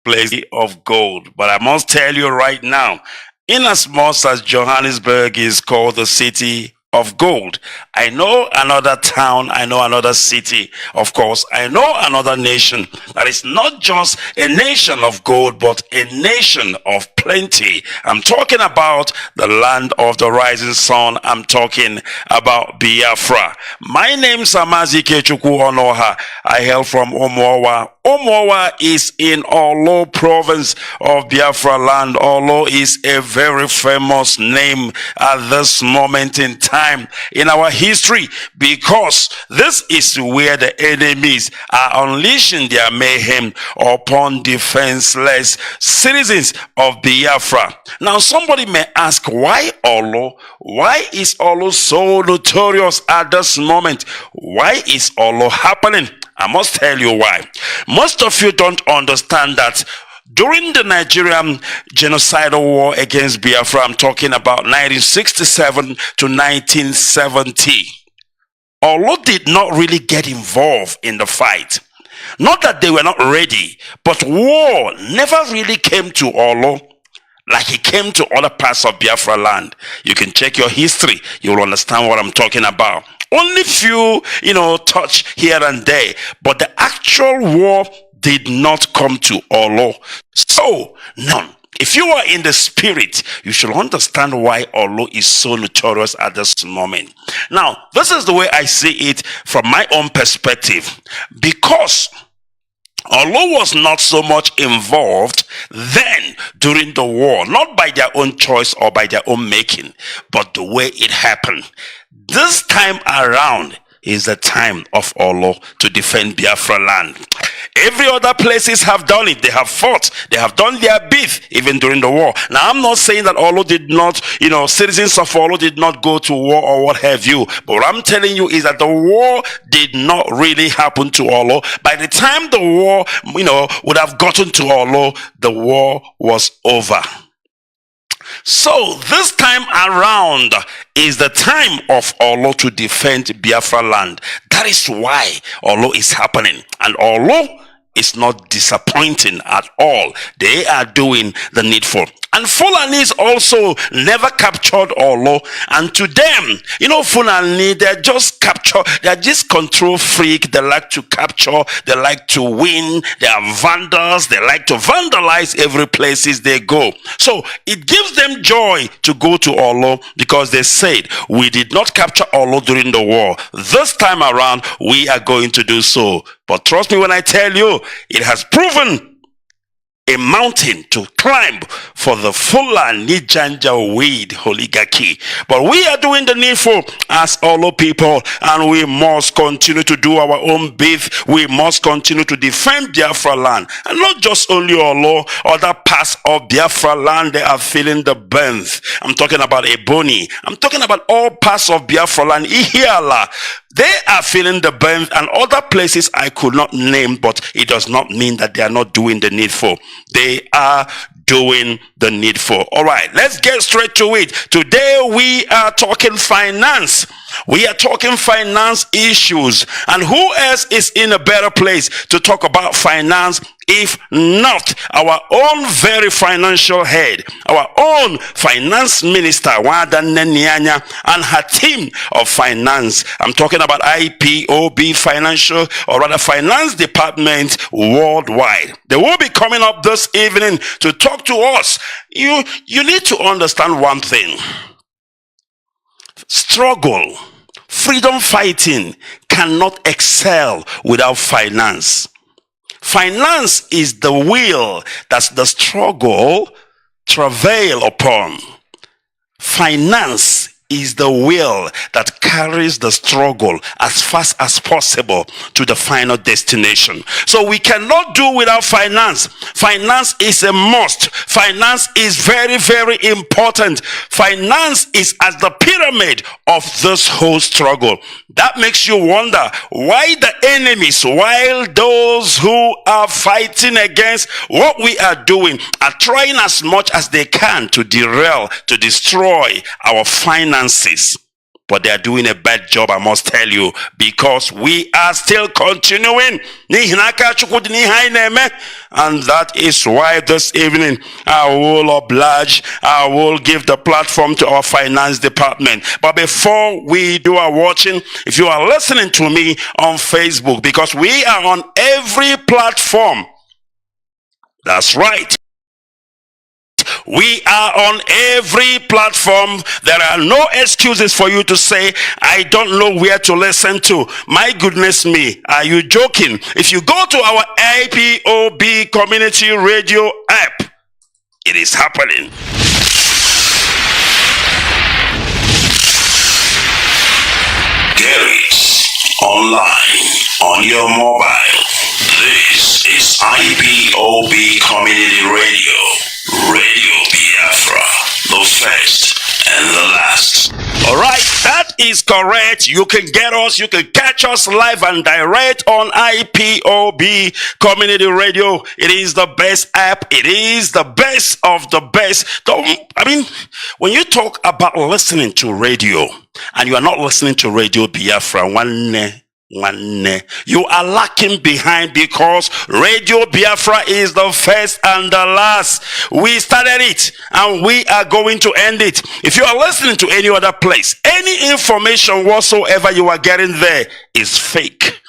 place of gold. But I must tell you right now, inasmuch as Johannesburg is called the city of gold, I know another town, I know another city, of course, I know another nation that is not just a nation of gold, but a nation of plenty. I'm talking about the land of the rising sun. I'm talking about Biafra. My name is Mazi Ikechukwu Onuoha. I hail from Onuoha. Onuoha is in Olo province of Biafra land. Olo is a very famous name at this moment in time in our history, because this is where the enemies are unleashing their mayhem upon defenseless citizens of Biafra. Now somebody may ask, why Olo? Why is Olo so notorious at this moment? Why is Olo happening? I must tell you why. Most of you don't understand that during the Nigerian genocidal war against Biafra, I'm talking about 1967 to 1970, Olo did not really get involved in the fight. Not that they were not ready, but war never really came to Olo like it came to other parts of Biafra land. You can check your history, you'll understand what I'm talking about. Only few, touch here and there, but the actual war did not come to Olo. So now, if you are in the spirit, you should understand why Olo is so notorious at this moment. Now, this is the way I see it from my own perspective. Because Olo was not so much involved then during the war, not by their own choice or by their own making, but the way it happened. This time around is the time of Olo to defend Biafra land. Every other places have done it. They have fought. They have done their bit even during the war. Now, I'm not saying that Olo did not, citizens of Olo did not go to war or what have you. But what I'm telling you is that the war did not really happen to Olo. By the time the war, would have gotten to Olo, the war was over. So this time around is the time of Olo to defend Biafra land. That is why Olo is happening. And Olo is not disappointing at all. They are doing the needful. And Fulani also never captured Olo. And to them, Fulani, they're just they're just control freak. They like to capture, they like to win, they are vandals, they like to vandalize every places they go. So it gives them joy to go to Olo, because they said, we did not capture Olo during the war. This time around, we are going to do so. But trust me when I tell you, it has proven a mountain to climb for the Fulani Janjaweed oligarchy. But we are doing the needful as Olo people, and we must continue to do our own bit. We must continue to defend Biafra land. And not just only Olo, other parts of Biafra land, they are feeling the burns. I'm talking about Ebony. I'm talking about all parts of Biafra land. Ihiala. They are feeling the burn, and other places I could not name, but it does not mean that they are not doing the needful. They are doing the needful. All right, let's get straight to it. Today we are talking finance. We are talking finance issues. And who else is in a better place to talk about finance if not our own very financial head, our own finance minister, Wada Nenyanya, and her team of finance. I'm talking about IPOB financial, or rather finance department worldwide. They will be coming up this evening to talk to us. You need to understand one thing. Struggle, freedom fighting cannot excel without finance. Finance is the wheel that the struggle travail upon. Finance is the wheel that carries the struggle as fast as possible to the final destination. So we cannot do without finance. Finance is a must. Finance is very, very important. Finance is as the pyramid of this whole struggle. That makes you wonder why the enemies, while those who are fighting against what we are doing, are trying as much as they can to derail, to destroy our finances. But they are doing a bad job, I must tell you, because we are still continuing. And that is why this evening I will oblige, I will give the platform to our finance department. But before we do our watching, if you are listening to me on Facebook, because we are on every platform. That's right. We are on every platform. There are no excuses for you to say, I don't know where to listen to. My goodness me, are you joking? If you go to our IPOB community radio app, it is happening. Get it online on your mobile. This is IPOB Community Radio. Radio Biafra, the first and the last. Alright, that is correct. You can get us, you can catch us live and direct on IPOB Community Radio. It is the best app. It is the best of the best. When you talk about listening to radio, and you are not listening to Radio Biafra, you are lacking behind, because Radio Biafra is the first and the last. We started it and we are going to end it. If you are listening to any other place, any information whatsoever you are getting there is fake.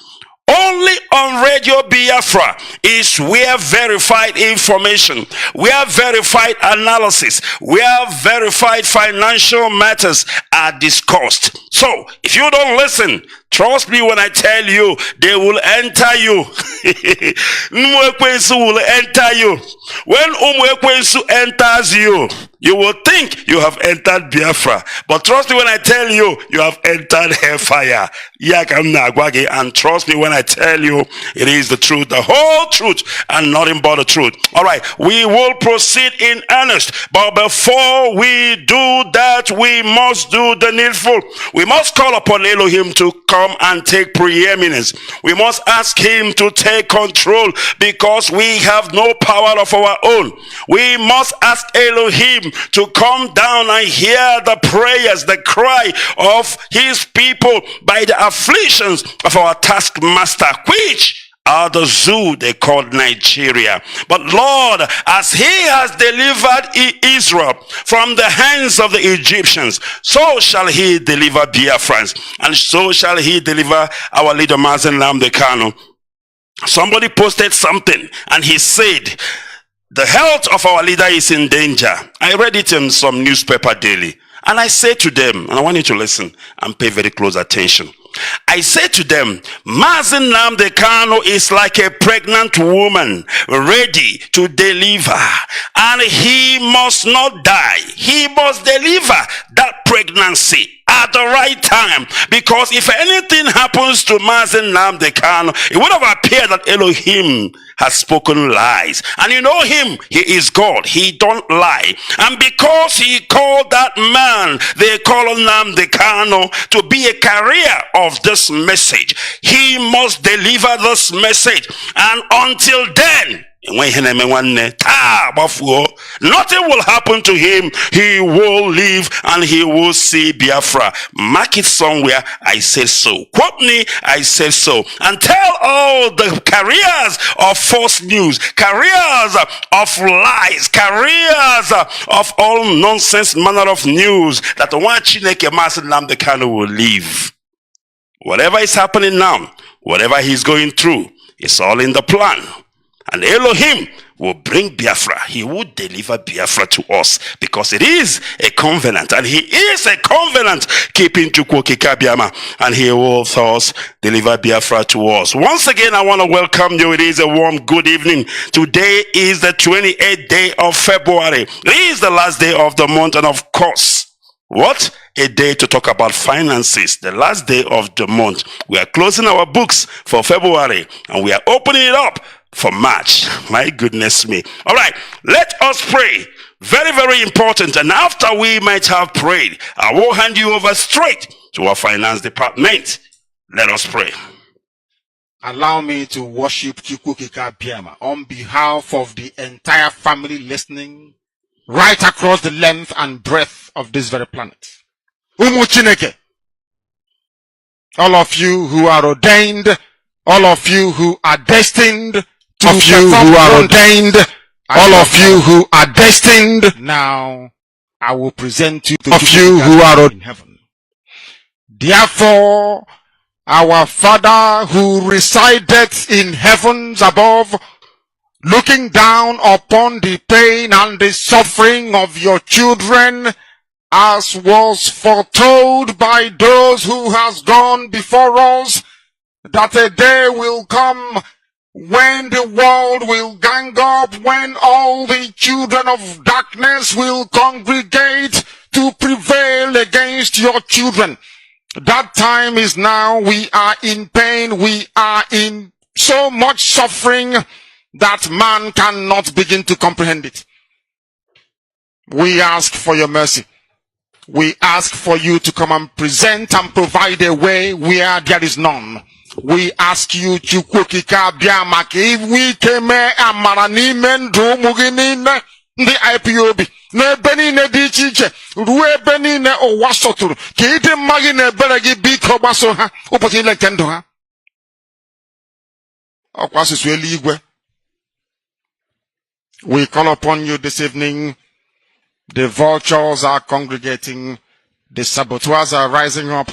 Only on Radio Biafra is where verified information, where verified analysis, where verified financial matters are discussed. So, if you don't listen, trust me when I tell you, they will enter you. Umwekwensu will enter you. When Umwekwensu enters you, you will think you have entered Biafra. But trust me when I tell you, you have entered hellfire. And trust me when I tell you, it is the truth, the whole truth, and nothing but the truth. Alright, we will proceed in earnest. But before we do that, we must do the needful. We must call upon Elohim to come and take preeminence. We must ask him to take control, because we have no power of our own. We must ask Elohim to come down and hear the prayers, the cry of his people by the afflictions of our taskmaster, which are the zoo they called Nigeria. But Lord, as he has delivered Israel from the hands of the Egyptians, so shall he deliver Biafrans, and so shall he deliver our leader Nnamdi Kanu. Somebody posted something and he said, the health of our leader is in danger. I read it in some newspaper daily. And I say to them, and I want you to listen and pay very close attention. I say to them, Mazi Nnamdi Kanu is like a pregnant woman ready to deliver. And he must not die. He must deliver that pregnancy at the right time. Because if anything happens to Mazi Nnamdi Kanu, it would have appeared that Elohim has spoken lies. And you know him, he is God, he don't lie. And because he called that man, they call Nnamdi Kanu, to be a carrier of this message, he must deliver this message. And until then, nothing will happen to him. He will live and he will see Biafra. Mark it somewhere, I said so. Quote me, I said so. And tell all the carriers of false news, carriers of lies, carriers of all nonsense manner of news, that the one Chineke Mazi Nnamdi Kanu will live. Whatever is happening now, whatever he's going through, it's all in the plan. And Elohim will bring Biafra. He will deliver Biafra to us, because it is a covenant, and he is a covenant keeping Chukwokikabiama, and he will thus deliver Biafra to us. Once again, I want to welcome you. It is a warm good evening. Today is the 28th day of February. It is the last day of the month, and of course, what a day to talk about finances. The last day of the month. We are closing our books for February, and we are opening it up for March. My goodness me. All right, let us pray. Very, very important. And after we might have prayed, I will hand you over straight to our finance department. Let us pray. Allow me to worship Chukwukikabiama on behalf of the entire family listening right across the length and breadth of this very planet. Umu Chineke, all of you who are ordained, all of you who are destined to all of you who are destined. Now, I will present you to you who are in heaven. Therefore, our Father who resideth in heavens above, looking down upon the pain and the suffering of your children, as was foretold by those who has gone before us, that a day will come when the world will gang up, when all the children of darkness will congregate to prevail against your children. That time is now. We are in pain. We are in so much suffering that man cannot begin to comprehend it. We ask for your mercy. We ask for you to come and present and provide a way where there is none. We ask you, Chukwu Okike Abiama, if we came amara n'ime ndụ ụmụ gị niile ndị IPOB n'ebe niile dị iche iche ruo ebe niile ụwa sọtụrụ ka ịdị mma gị na ebere gị biko gbaso ha ụbọchị niile nke ndụ ha. Ọkwa asụsụ eluigwe. We call upon you this evening. The vultures are congregating. The saboteurs are rising up.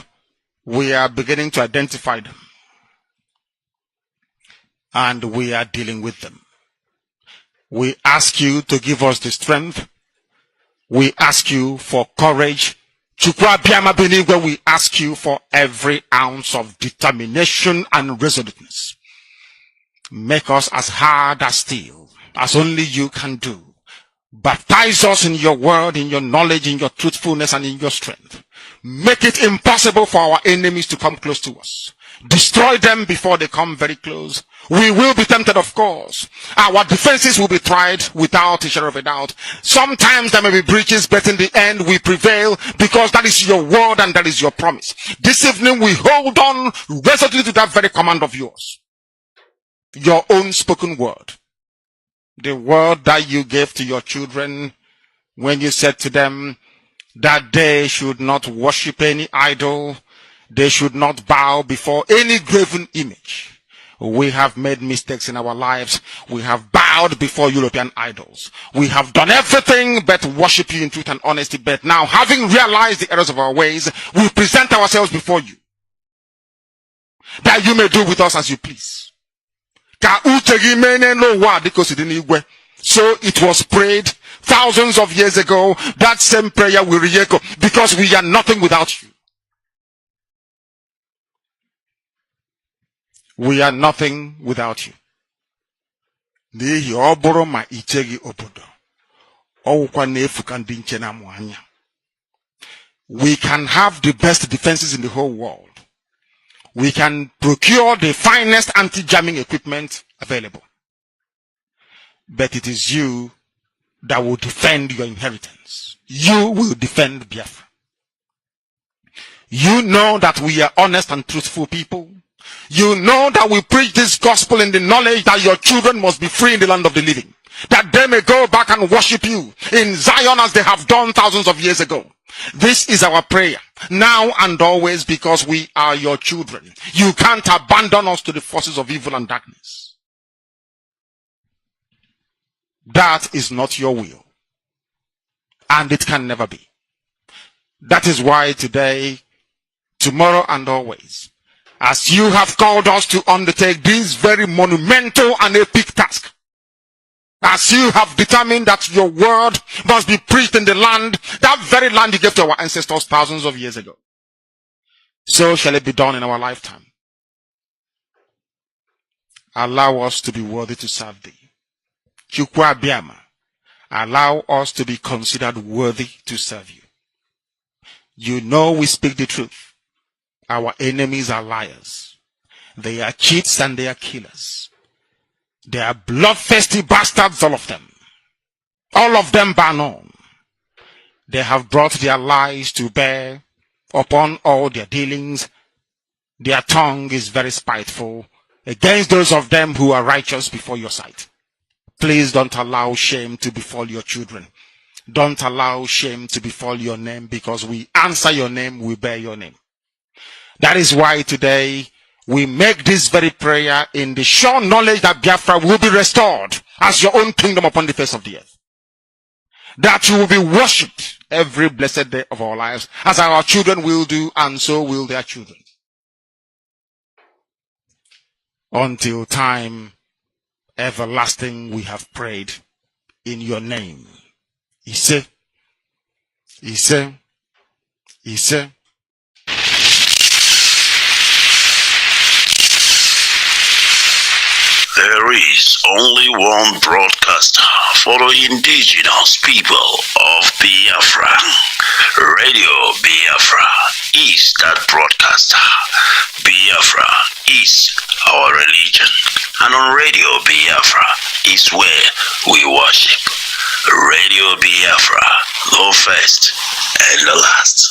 We are beginning to identify them. And we are dealing with them. We ask you to give us the strength. We ask you for courage. Chukwu Abịama Benigwe, we ask you for every ounce of determination and resoluteness. Make us as hard as steel, as only you can do. Baptize us in your word, in your knowledge, in your truthfulness, and in your strength. Make it impossible for our enemies to come close to us. Destroy them before they come very close. We will be tempted, of course. Our defenses will be tried without a shadow of a doubt. Sometimes there may be breaches, but in the end we prevail because that is your word and that is your promise. This evening we hold on resolutely to that very command of yours. Your own spoken word. The word that you gave to your children when you said to them that they should not worship any idol, they should not bow before any graven image. We have made mistakes in our lives. We have bowed before European idols. We have done everything but worship you in truth and honesty. But now, having realized the errors of our ways, we present ourselves before you, that you may do with us as you please. So it was prayed thousands of years ago. That same prayer will re-echo because we are nothing without you. We are nothing without you. We can have the best defenses in the whole world. We can procure the finest anti-jamming equipment available. But it is you that will defend your inheritance. You will defend Biafra. You know that we are honest and truthful people. You know that we preach this gospel in the knowledge that your children must be free in the land of the living. That they may go back and worship you in Zion as they have done thousands of years ago. This is our prayer, now and always, because we are your children. You can't abandon us to the forces of evil and darkness. That is not your will. And it can never be. That is why today, tomorrow and always, as you have called us to undertake this very monumental and epic task, as you have determined that your word must be preached in the land, that very land you gave to our ancestors thousands of years ago, so shall it be done in our lifetime. Allow us to be worthy to serve thee. Chukwu Abịama, allow us to be considered worthy to serve you. You know we speak the truth. Our enemies are liars. They are cheats and they are killers. They are bloodthirsty bastards, all of them. All of them bar none. They have brought their lies to bear upon all their dealings. Their tongue is very spiteful against those of them who are righteous before your sight. Please don't allow shame to befall your children. Don't allow shame to befall your name, because we answer your name, we bear your name. That is why today we make this very prayer in the sure knowledge that Biafra will be restored as your own kingdom upon the face of the earth. That you will be worshipped every blessed day of our lives, as our children will do, and so will their children. Until time everlasting we have prayed in your name. Ise, Ise, Ise. There is only one broadcaster for the indigenous people of Biafra. Radio Biafra is that broadcaster. Biafra is our religion. And on Radio Biafra is where we worship. Radio Biafra, the first and the last.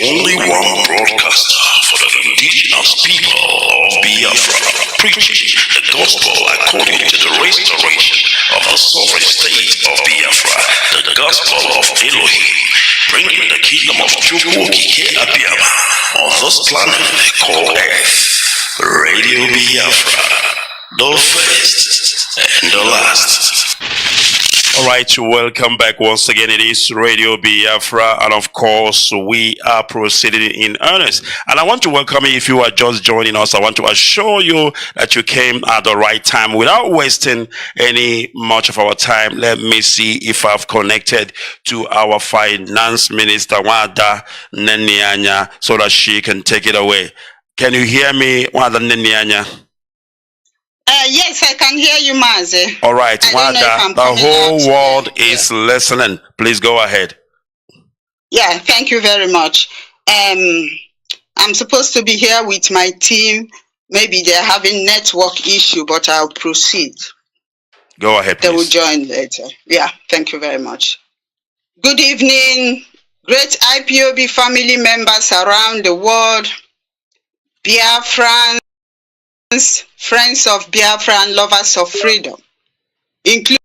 Only one broadcaster for the indigenous people of Biafra, preaching the gospel according to the restoration of the sovereign state of Biafra, the gospel of Elohim, bringing the kingdom of Chukwu Abiyama on this planet called Earth. Radio Biafra, the first and the last. All right, welcome back once again. It is Radio Biafra, and of course, we are proceeding in earnest. And I want to welcome you if you are just joining us. I want to assure you that you came at the right time. Without wasting any much of our time, let me see if I've connected to our finance minister, Wada Nenianya, so that she can take it away. Can you hear me, Wada Nenianya? Yes, I can hear you, Mazi. All right, Wada, the whole world is listening. Please go ahead. Yeah, thank you very much. I'm supposed to be here with my team. Maybe they're having network issue, but I'll proceed. Go ahead, please. They will join later. Yeah, thank you very much. Good evening, great IPOB family members around the world, Biafrans, friends of Biafra and lovers of freedom, including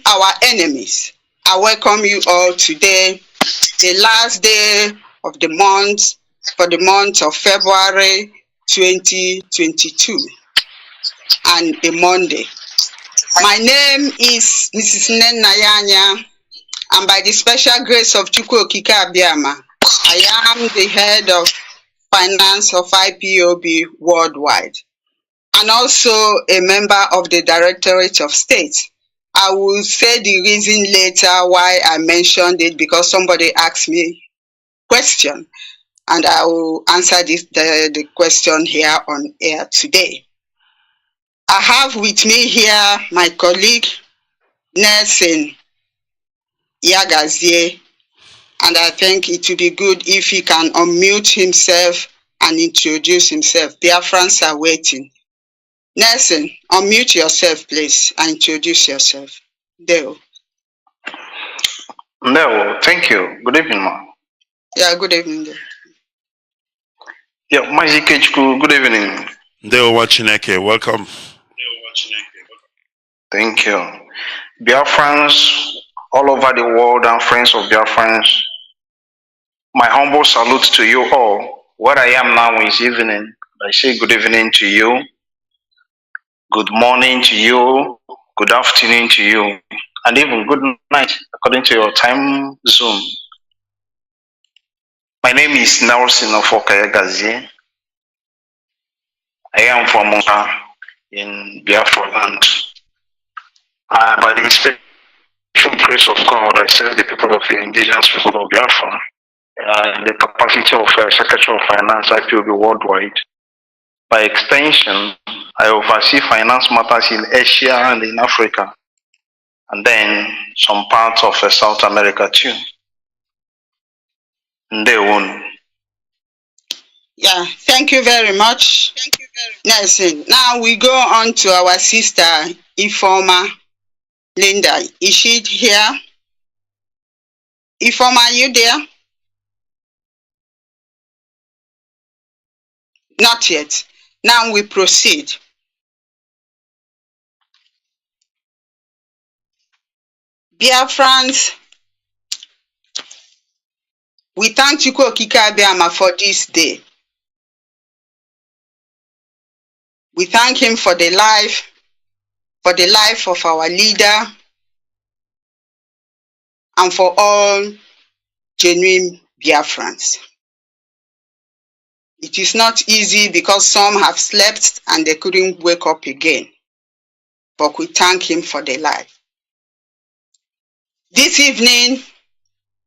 our enemies. I welcome you all today, the last day of the month, for the month of February 2022, and a Monday. My name is Mrs. Nnamdi, and by the special grace of Chukwu Abiyama, I am the head of finance of IPOB worldwide, and also a member of the Directorate of State. I will say the reason later why I mentioned it, because somebody asked me a question, and I will answer the question here on air today. I have with me here my colleague, Nelson Yagazie, and I think it would be good if he can unmute himself and introduce himself. Biafrans are waiting. Nelson, unmute yourself, please, and introduce yourself. Deo. No, thank you. Good evening, ma. Yeah, good evening. Yeah, Mazi Ikechukwu, good evening. Deo Wachineke, welcome. Thank you. Biafrans all over the world and friends of Biafrans, my humble salute to you all. Where I am now is evening. I say good evening to you, good morning to you, good afternoon to you, and even good night according to your time zone. My name is Nelson Yagazie. I am from in Biafra land. By the special through the grace of God, I serve the people of the indigenous people of Biafra. In the capacity of Secretary of Finance, IPOB worldwide. By extension, I oversee finance matters in Asia and in Africa, and then some parts of South America too. Yeah, thank you very much. Nelson. Now we go on to our sister Ifoma Linda. Is she here? Ifoma, are you there? Not yet. Now we proceed. Biafrans, we thank Chukwu Okike Abiama for this day. We thank him for the life of our leader, and for all genuine Biafrans. It is not easy because some have slept and they couldn't wake up again. But we thank him for the life. This evening,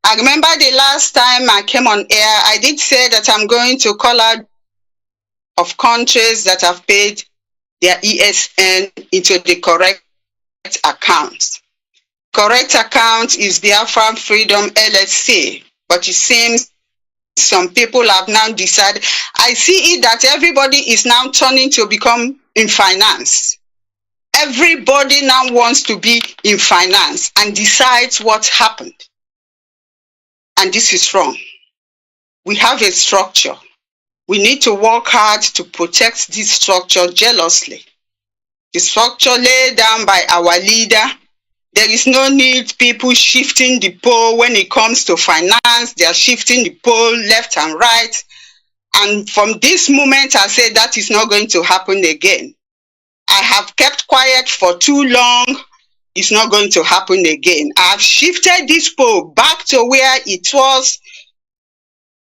I remember the last time I came on air, I did say that I'm going to call out of countries that have paid their ESN into the correct account. Correct account is Biafra Freedom LLC, but it seems some people have now decided. I see it that everybody is now turning to become in finance. Everybody now wants to be in finance and decides what happened. And this is wrong. We have a structure. We need to work hard to protect this structure jealously. The structure laid down by our leader. There is no need people shifting the pole when it comes to finance. They are shifting the pole left and right. And from this moment, I say that is not going to happen again. I have kept quiet for too long. It's not going to happen again. I have shifted this pole back to where it was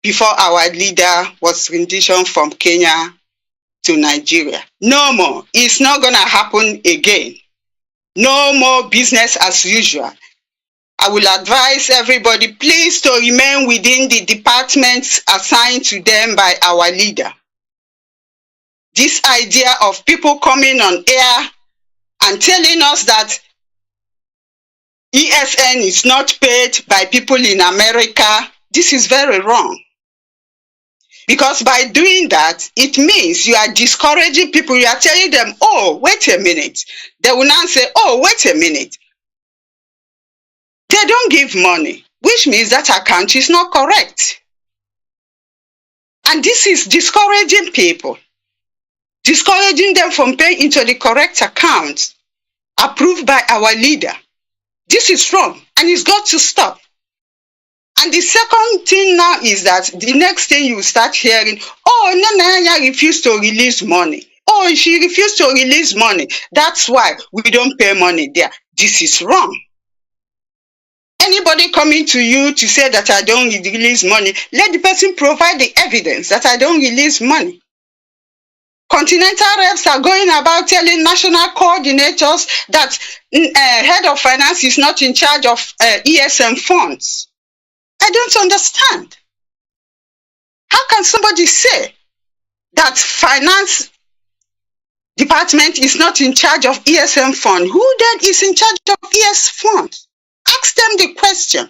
before our leader was renditioned from Kenya to Nigeria. No more. It's not going to happen again. No more business as usual. I will advise everybody, please, to remain within the departments assigned to them by our leader. This idea of people coming on air and telling us that ESN is not paid by people in America, this is very wrong. Because by doing that, it means you are discouraging people. You are telling them, oh, wait a minute. They will now say, oh, wait a minute. They don't give money, which means that account is not correct. And this is discouraging people. Discouraging them from paying into the correct account approved by our leader. This is wrong and it's got to stop. And the second thing now is that the next thing you start hearing, oh, Nana refused to release money. Oh, she refused to release money. That's why we don't pay money there. This is wrong. Anybody coming to you to say that I don't release money, let the person provide the evidence that I don't release money. Continental reps are going about telling national coordinators that head of finance is not in charge of ESM funds. I don't understand. How can somebody say that finance department is not in charge of ESM fund? Who then is in charge of ES funds? Ask them the question.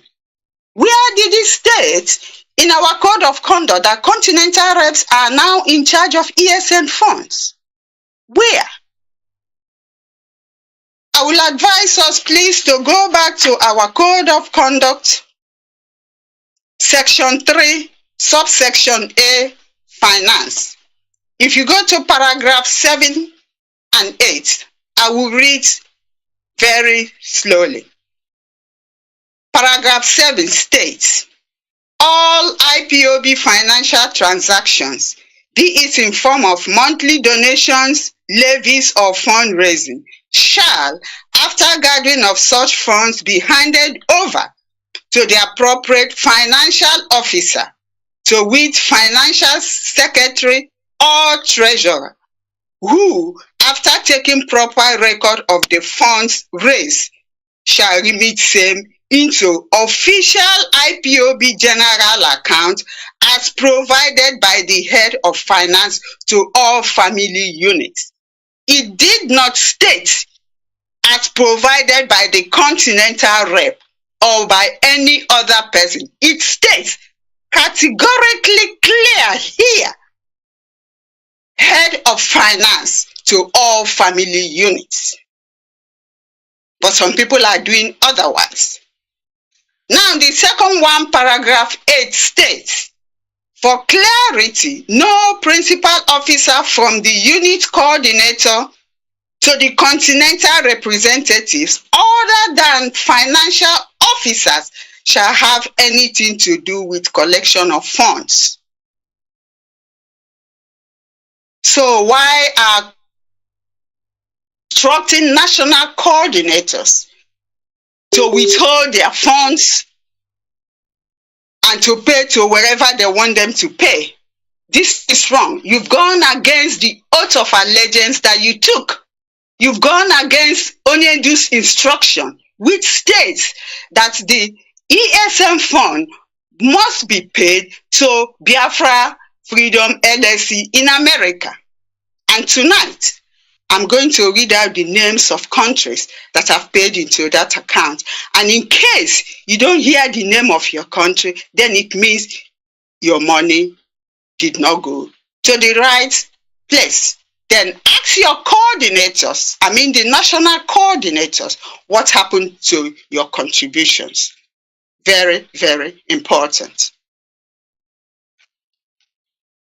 Where did it state in our code of conduct that continental reps are now in charge of ESN funds? Where? I will advise us, please, to go back to our code of conduct, section 3, subsection A, finance. If you go to paragraph 7 and 8, I will read very slowly. Paragraph 7 states, all IPOB financial transactions, be it in form of monthly donations, levies, or fundraising, shall, after gathering of such funds, be handed over to the appropriate financial officer, to wit, financial secretary or treasurer, who, after taking proper record of the funds raised, shall remit same into official IPOB general account as provided by the head of finance to all family units. It did not state as provided by the continental rep or by any other person. It states categorically clear here, head of finance to all family units. But some people are doing otherwise. Now, the second one, paragraph 8 states, for clarity, no principal officer from the unit coordinator to the continental representatives other than financial officers shall have anything to do with collection of funds. So why are instructing national coordinators to withhold their funds and to pay to wherever they want them to pay? This is wrong. You've gone against the oath of allegiance that you took. You've gone against Onyedu's instruction, which states that the ESM fund must be paid to Biafra Freedom LLC in America. And tonight, I'm going to read out the names of countries that have paid into that account. And in case you don't hear the name of your country, then it means your money did not go to the right place. Then ask your coordinators, the national coordinators, what happened to your contributions. Very, very important.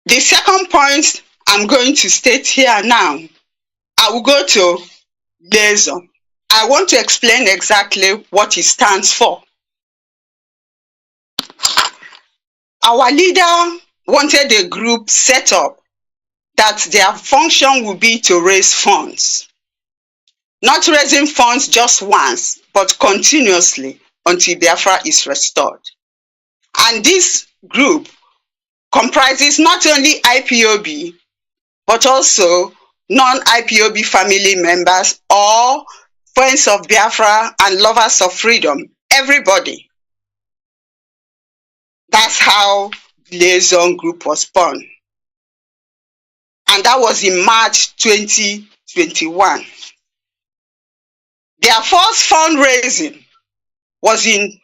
The second point I'm going to state here now, I will go to liaison. I want to explain exactly what it stands for. Our leader wanted a group set up that their function would be to raise funds. Not raising funds just once, but continuously until Biafra is restored. And this group comprises not only IPOB, but also non-IPOB family members or friends of Biafra and lovers of freedom, everybody. That's how the liaison group was born. And that was in March 2021. Their first fundraising was in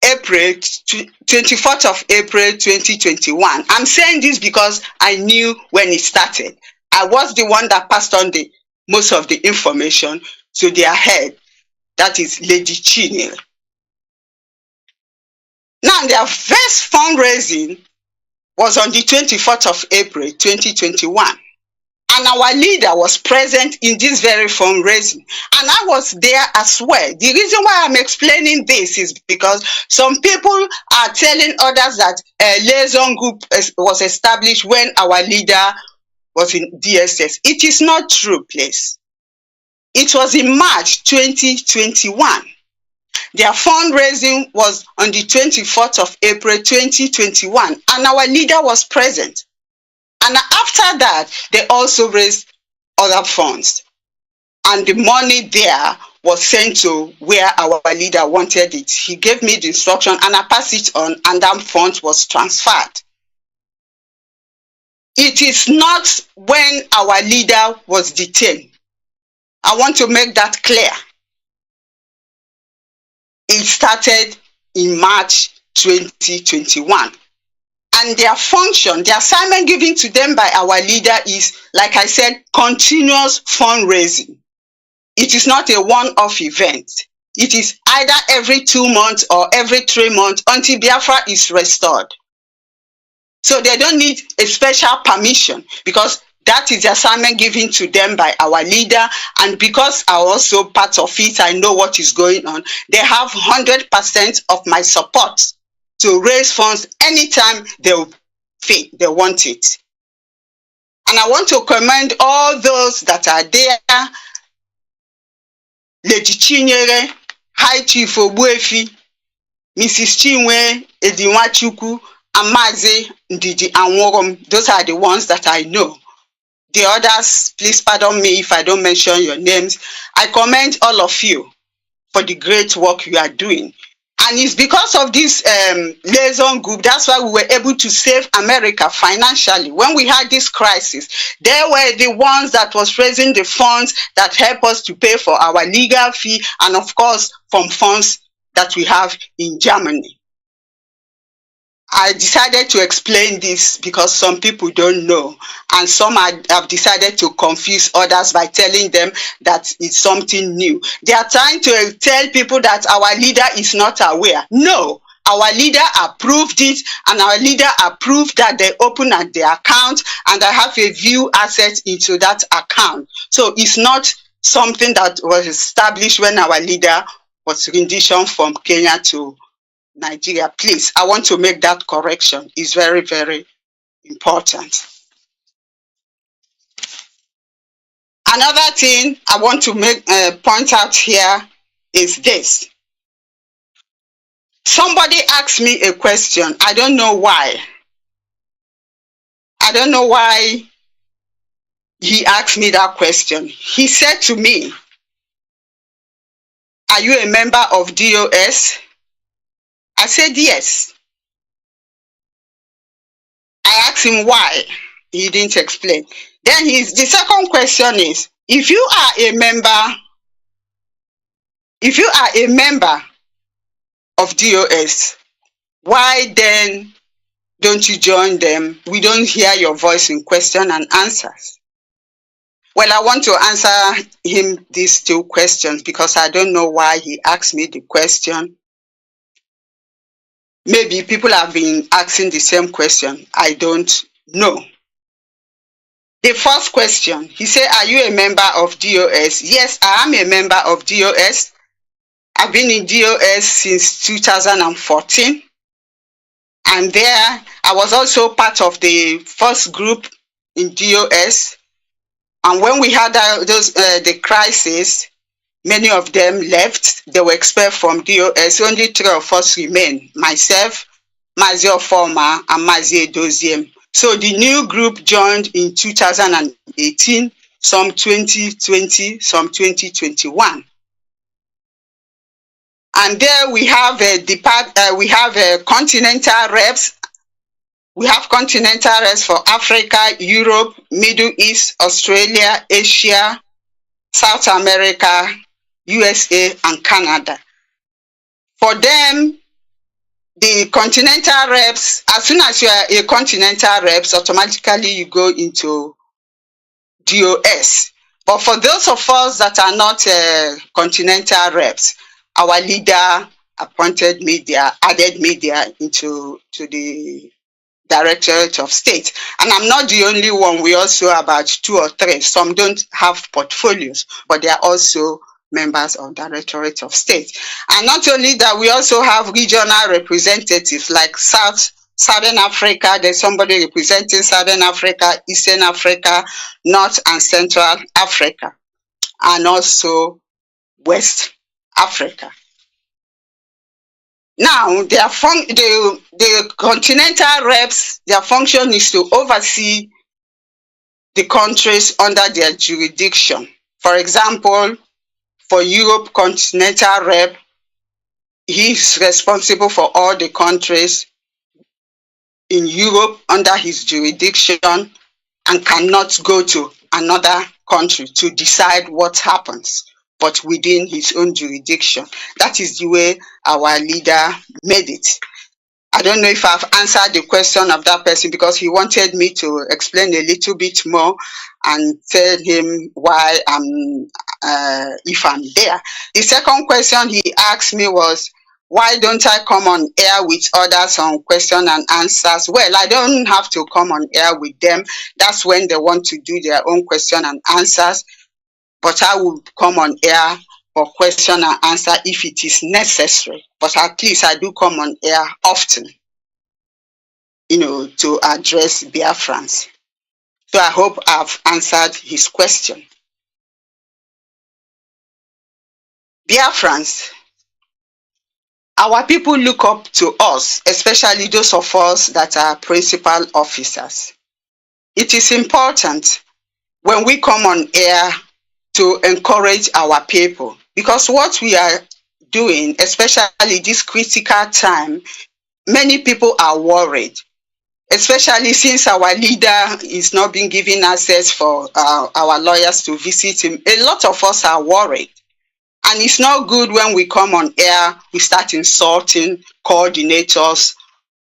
April, 24th of April 2021. I'm saying this because I knew when it started. I was the one that passed on most of the information to their head, that is Lady Chinel. Now, their first fundraising was on the 24th of April 2021. And our leader was present in this very fundraising. And I was there as well. The reason why I'm explaining this is because some people are telling others that a liaison group was established when our leader was in DSS. It is not true, please. It was in March 2021. Their fundraising was on the 24th of April 2021. And our leader was present. And after that, they also raised other funds. And the money there was sent to where our leader wanted it. He gave me the instruction and I passed it on, and that fund was transferred. It is not when our leader was detained. I want to make that clear. It started in March 2021. And their function, the assignment given to them by our leader is, like I said, continuous fundraising. It is not a one-off event. It is either every 2 months or every 3 months until Biafra is restored. So they don't need a special permission because that is the assignment given to them by our leader. And because I'm also part of it, I know what is going on. They have 100% of my support to raise funds anytime they want it. And I want to commend all those that are there. Lady Chinyere, High Chief Ogbuefi, Mrs. Chinwe Edinwachukwu, and Mazi Ikechukwu. Those are the ones that I know. The others, please pardon me if I don't mention your names. I commend all of you for the great work you are doing. And it's because of this liaison group, that's why we were able to save America financially. When we had this crisis, they were the ones that was raising the funds that help us to pay for our legal fee, and of course, from funds that we have in Germany. I decided to explain this because some people don't know, and some have decided to confuse others by telling them that it's something new. They are trying to tell people that our leader is not aware. No, our leader approved it, and our leader approved that they open at the account, and I have a view asset into that account. So it's not something that was established when our leader was rendition from Kenya to Nigeria. Please, I want to make that correction. It's very, very important. Another thing I want to make point out here is this. Somebody asked me a question. I don't know why. I don't know why he asked me that question. He said to me, "Are you a member of DOS?" I said yes. I asked him why. He didn't explain. Then the second question is, if you are a member of DOS, why then don't you join them? We don't hear your voice in question and answers. Well, I want to answer him these two questions because I don't know why he asked me the question. Maybe people have been asking the same question. I don't know. The first question, he said, "Are you a member of DOS?" Yes, I am a member of DOS. I've been in DOS since 2014. And there, I was also part of the first group in DOS. And when we had the crisis, many of them left. They were expelled from DOS. Only 3 of us remained. Myself, Mazi Ikechukwu and Mazi Ikechukwu. So the new group joined in 2018, some 2020, some 2021. And there we have continental reps. We have continental reps for Africa, Europe, Middle East, Australia, Asia, South America, USA, and Canada. For them, the continental reps, as soon as you are a continental reps, automatically you go into DOS. But for those of us that are not continental reps, our leader appointed media, added media into the Directorate of State. And I'm not the only one. We also have about 2 or 3. Some don't have portfolios, but they are also members of Directorate of State. And not only that, we also have regional representatives like Southern Africa. There's somebody representing Southern Africa, Eastern Africa, North and Central Africa, and also West Africa. Now, the continental reps, their function is to oversee the countries under their jurisdiction. For example, for Europe continental rep, he is responsible for all the countries in Europe under his jurisdiction and cannot go to another country to decide what happens, but within his own jurisdiction. That is the way our leader made it. I don't know if I've answered the question of that person because he wanted me to explain a little bit more and tell him why if I'm there. The second question he asked me was, why don't I come on air with others on question and answers? Well, I don't have to come on air with them. That's when they want to do their own question and answers. But I will come on air for question and answer if it is necessary. But at least I do come on air often, to address Biafrans. So I hope I've answered his question. Biafrans, our people look up to us, especially those of us that are principal officers. It is important when we come on air to encourage our people, because what we are doing, especially this critical time, many people are worried, especially since our leader is not being given access for our lawyers to visit him. A lot of us are worried. And it's not good when we come on air, we start insulting coordinators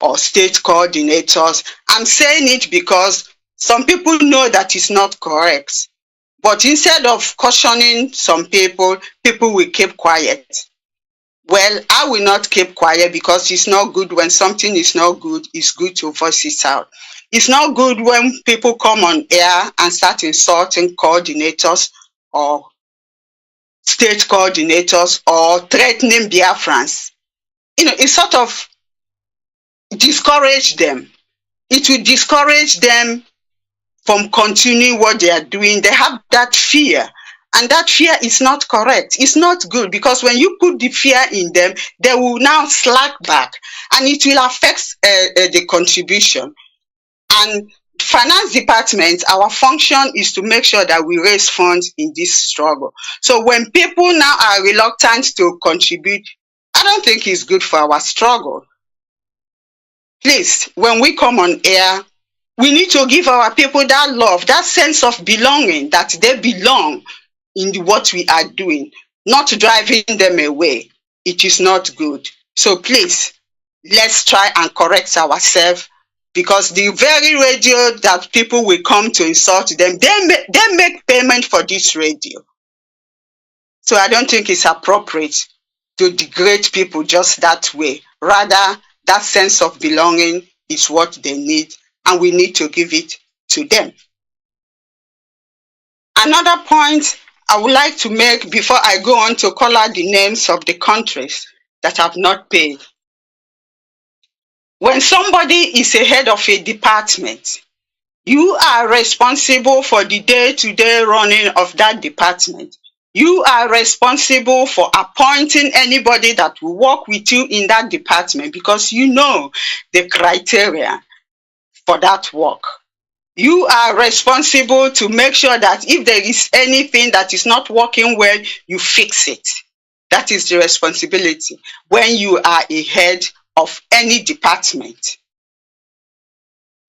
or state coordinators. I'm saying it because some people know that it's not correct. But instead of cautioning some people, people will keep quiet. Well, I will not keep quiet because it's not good when something is not good. It's good to voice it out. It's not good when people come on air and start insulting coordinators or state coordinators or threatening Biafrans. It sort of discourage them. It will discourage them from continuing what they are doing. They have that fear. And that fear is not correct. It's not good because when you put the fear in them, they will now slack back and it will affect the contribution. And finance department, our function is to make sure that we raise funds in this struggle. So when people now are reluctant to contribute, I don't think it's good for our struggle. Please, when we come on air, we need to give our people that love, that sense of belonging, that they belong in what we are doing, not driving them away. It is not good. So please, let's try and correct ourselves, because the very radio that people will come to insult them, they make payment for this radio. So I don't think it's appropriate to degrade people just that way. Rather, that sense of belonging is what they need, and we need to give it to them. Another point I would like to make before I go on to call out the names of the countries that have not paid. When somebody is a head of a department, you are responsible for the day-to-day running of that department. You are responsible for appointing anybody that will work with you in that department because you know the criteria for that work. You are responsible to make sure that if there is anything that is not working well, you fix it. That is the responsibility when you are a head of any department.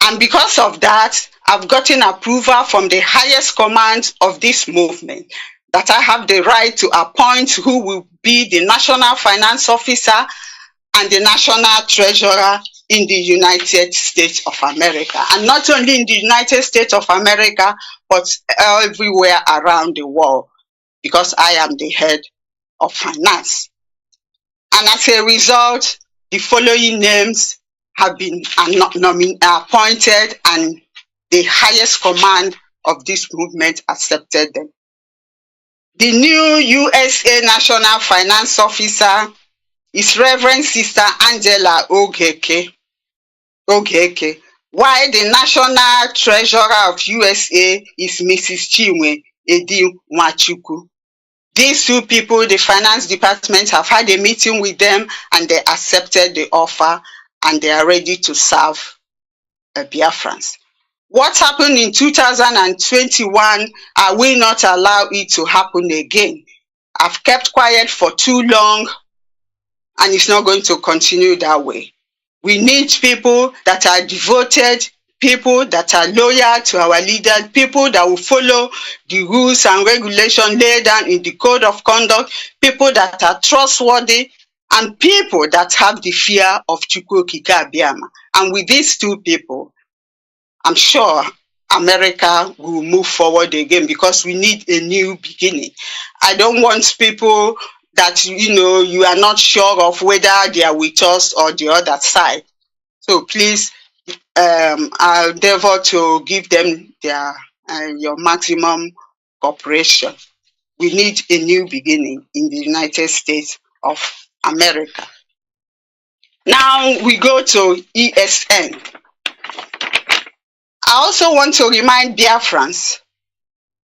And because of that, I've gotten approval from the highest command of this movement that I have the right to appoint who will be the National Finance Officer and the National Treasurer in the United States of America. And not only in the United States of America, but everywhere around the world, because I am the head of finance. And as a result, the following names have been appointed, and the highest command of this movement accepted them. The new USA National Finance Officer is Reverend Sister Angela Ogeke, while the National Treasurer of USA is Mrs. Chinwe Edi Nwachukwu. These two people, the finance department, have had a meeting with them and they accepted the offer and they are ready to serve Biafrans. What happened in 2021, I will not allow it to happen again. I've kept quiet for too long and it's not going to continue that way. We need people that are devoted, people that are loyal to our leaders, people that will follow the rules and regulations laid down in the code of conduct, people that are trustworthy, and people that have the fear of Chukwu Okike Abiama. And with these two people, I'm sure America will move forward again because we need a new beginning. I don't want people that, you are not sure of whether they are with us or the other side. So please, I'll endeavor to give them your maximum cooperation. We need a new beginning in the United States of America. Now we go to ESN. I also want to remind Biafrans,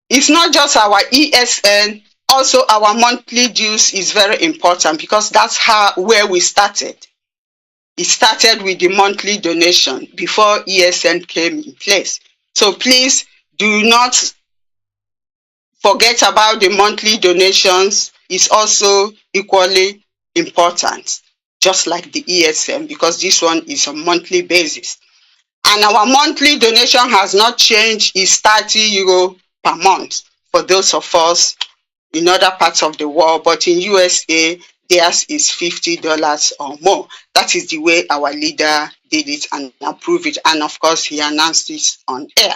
it's not just our ESN, also our monthly dues is very important because that's where we started. It started with the monthly donation before ESN came in place. So please do not forget about the monthly donations. It's also equally important, just like the ESM, because this one is on monthly basis. And our monthly donation has not changed, is €30 per month for those of us in other parts of the world, but in USA, theirs is $50 or more. That is the way our leader did it and approved it. And of course, he announced this on air.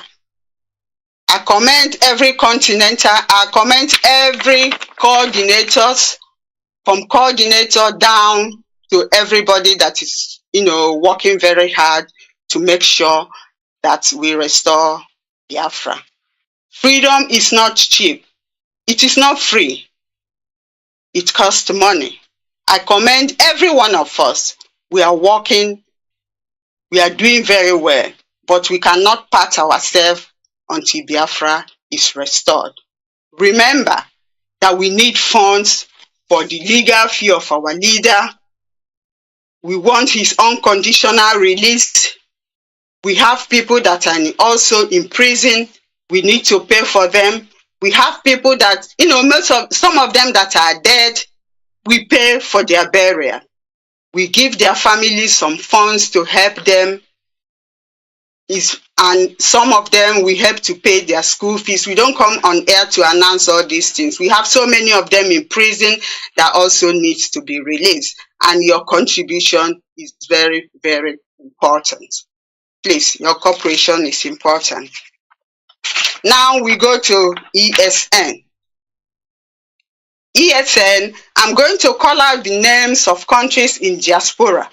I commend every continental, I commend every coordinators, from coordinator down to everybody that is, working very hard to make sure that we restore Biafra. Freedom is not cheap. It is not free. It costs money. I commend every one of us. We are working, we are doing very well, but we cannot pat ourselves until Biafra is restored. Remember that we need funds for the legal fee of our leader. We want his unconditional release. We have people that are also in prison. We need to pay for them. We have people that, some of them that are dead, we pay for their burial. We give their families some funds to help them. And some of them, we help to pay their school fees. We don't come on air to announce all these things. We have so many of them in prison that also needs to be released. And your contribution is very, very important. Please, your cooperation is important. Now we go to ESN. ESN, I'm going to call out the names of countries in diaspora.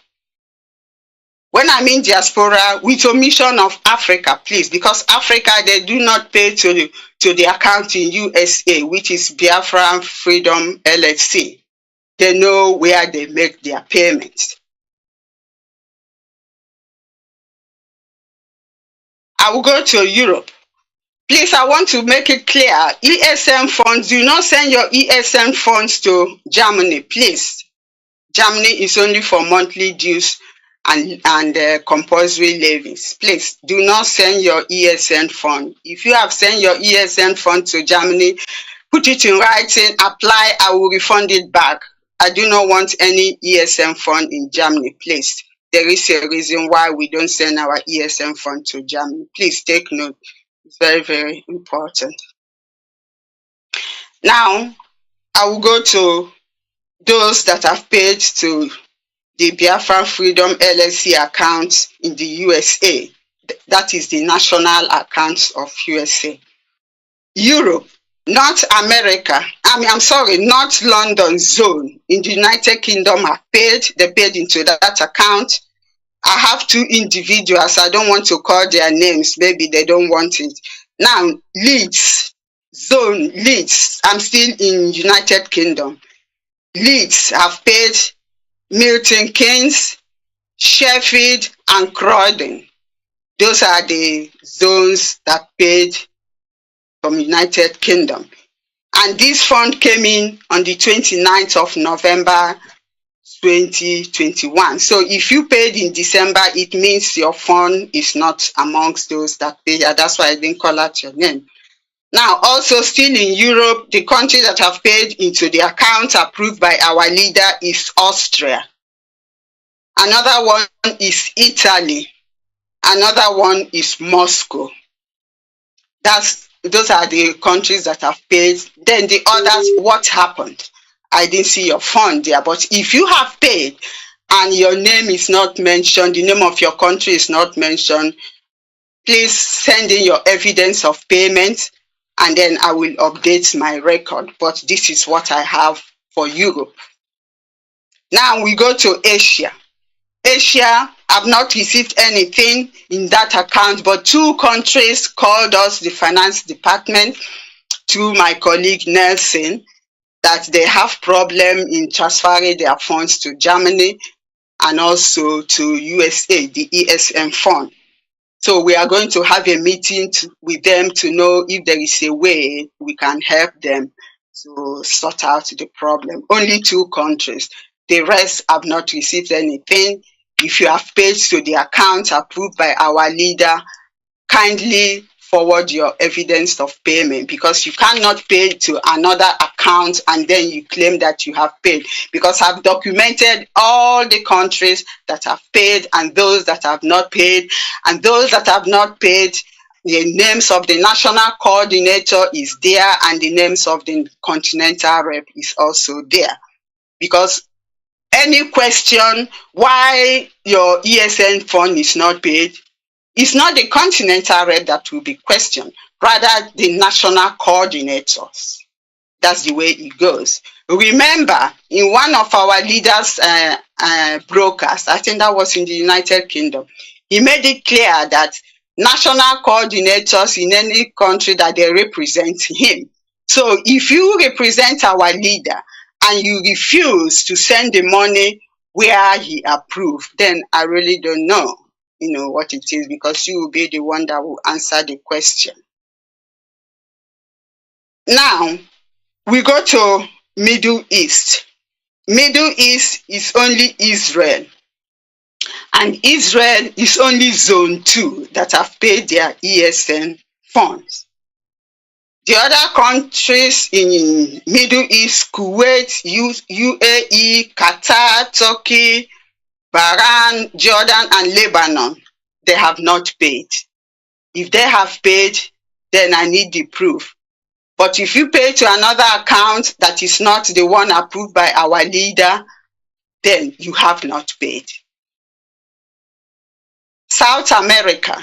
When I mean diaspora, with omission of Africa, please, because Africa, they do not pay to the account in USA, which is Biafran Freedom LLC. They know where they make their payments. I will go to Europe. Please, I want to make it clear, ESM funds, do not send your ESM funds to Germany, please. Germany is only for monthly dues and compulsory levies. Please, do not send your ESN fund. If you have sent your ESN fund to Germany, put it in writing, apply, I will refund it back. I do not want any ESM fund in Germany, please. There is a reason why we don't send our ESM fund to Germany. Please take note. It's very, very important. Now, I will go to those that have paid to the Biafran Freedom LLC account in the USA. That is the national account of USA. Europe, North America, North London zone in the United Kingdom have paid. They paid into that account. I have two individuals. I don't want to call their names. Maybe they don't want it. Now, Leeds, zone Leeds. I'm still in United Kingdom. Leeds have paid Milton Keynes, Sheffield, and Croydon. Those are the zones that paid from United Kingdom. And this fund came in on the 29th of November 2021. So if you paid in December, it means your fund is not amongst those that paid. That's why I didn't call out your name. Now, also still in Europe, the country that have paid into the account approved by our leader is Austria. Another one is Italy. Another one is Moscow. Those are the countries that have paid. Then the others, what happened? I didn't see your fund there, but if you have paid and your name is not mentioned, the name of your country is not mentioned, please send in your evidence of payment and then I will update my record. But this is what I have for Europe. Now we go to Asia. Asia, I've not received anything in that account, but two countries called us, the finance department, to my colleague Nelson, that they have problem in transferring their funds to Germany and also to USA, the ESM fund. So we are going to have a meeting with them to know if there is a way we can help them to sort out the problem. Only two countries. The rest have not received anything. If you have paid to the account approved by our leader, kindly forward your evidence of payment, because you cannot pay to another account and then you claim that you have paid, because I've documented all the countries that have paid and those that have not paid, and those that have not paid, the names of the national coordinator is there and the names of the continental rep is also there. Because any question why your ESN fund is not paid, it's not the continental rep that will be questioned, rather the national coordinators. That's the way it goes. Remember, in one of our leaders' broadcasts, I think that was in the United Kingdom, he made it clear that national coordinators in any country that they represent him. So if you represent our leader and you refuse to send the money where he approved, then I really don't know, what it is, because you will be the one that will answer the question. Now, we go to Middle East. Middle East is only Israel. And Israel is only Zone 2 that have paid their ESN funds. The other countries in Middle East, Kuwait, UAE, Qatar, Turkey, Bahrain, Jordan, and Lebanon, they have not paid. If they have paid, then I need the proof. But if you pay to another account that is not the one approved by our leader, then you have not paid. South America.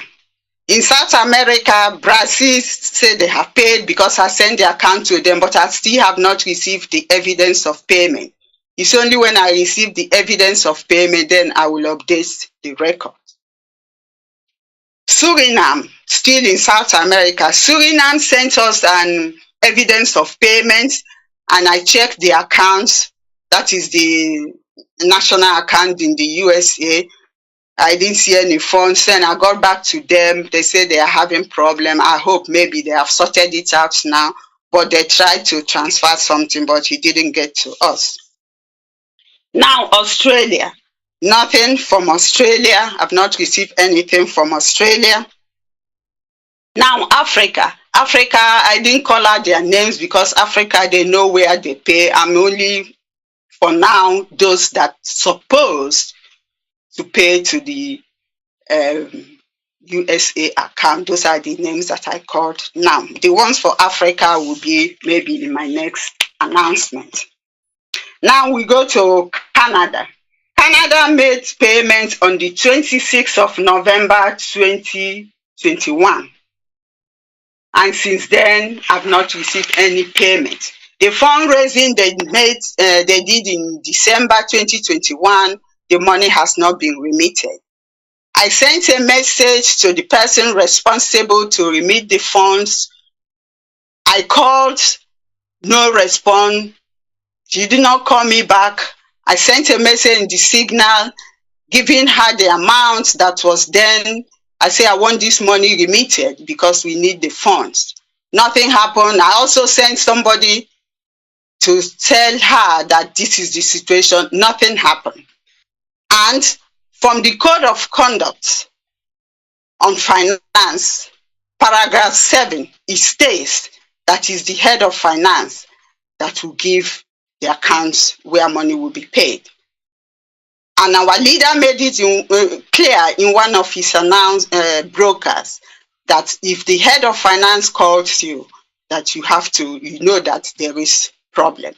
In South America, Brazil say they have paid because I sent the account to them, but I still have not received the evidence of payment. It's only when I receive the evidence of payment, then I will update the record. Suriname, still in South America. Suriname sent us an evidence of payment, and I checked the accounts. That is the national account in the USA. I didn't see any funds. Then I got back to them. They said they are having problem. I hope maybe they have sorted it out now, but they tried to transfer something, but it didn't get to us. Now, Australia. Nothing from Australia. I've not received anything from Australia. Now, Africa. Africa, I didn't call out their names because Africa, they know where they pay. I'm only, for now, those that supposed to pay to the USA account. Those are the names that I called now. The ones for Africa will be maybe in my next announcement. Now we go to Canada. Canada made payment on the 26th of November 2021. And since then, I've not received any payment. The fundraising they did in December 2021, the money has not been remitted. I sent a message to the person responsible to remit the funds. I called, no response. She did not call me back. I sent a message in the signal, giving her the amount that was then. I say, I want this money remitted because we need the funds. Nothing happened. I also sent somebody to tell her that this is the situation. Nothing happened. And from the Code of Conduct on Finance, paragraph 7, it states that is the head of finance that will give the accounts where money will be paid. And our leader made it clear in one of his broadcasts that if the head of finance calls you, that you have to, know that there is problem.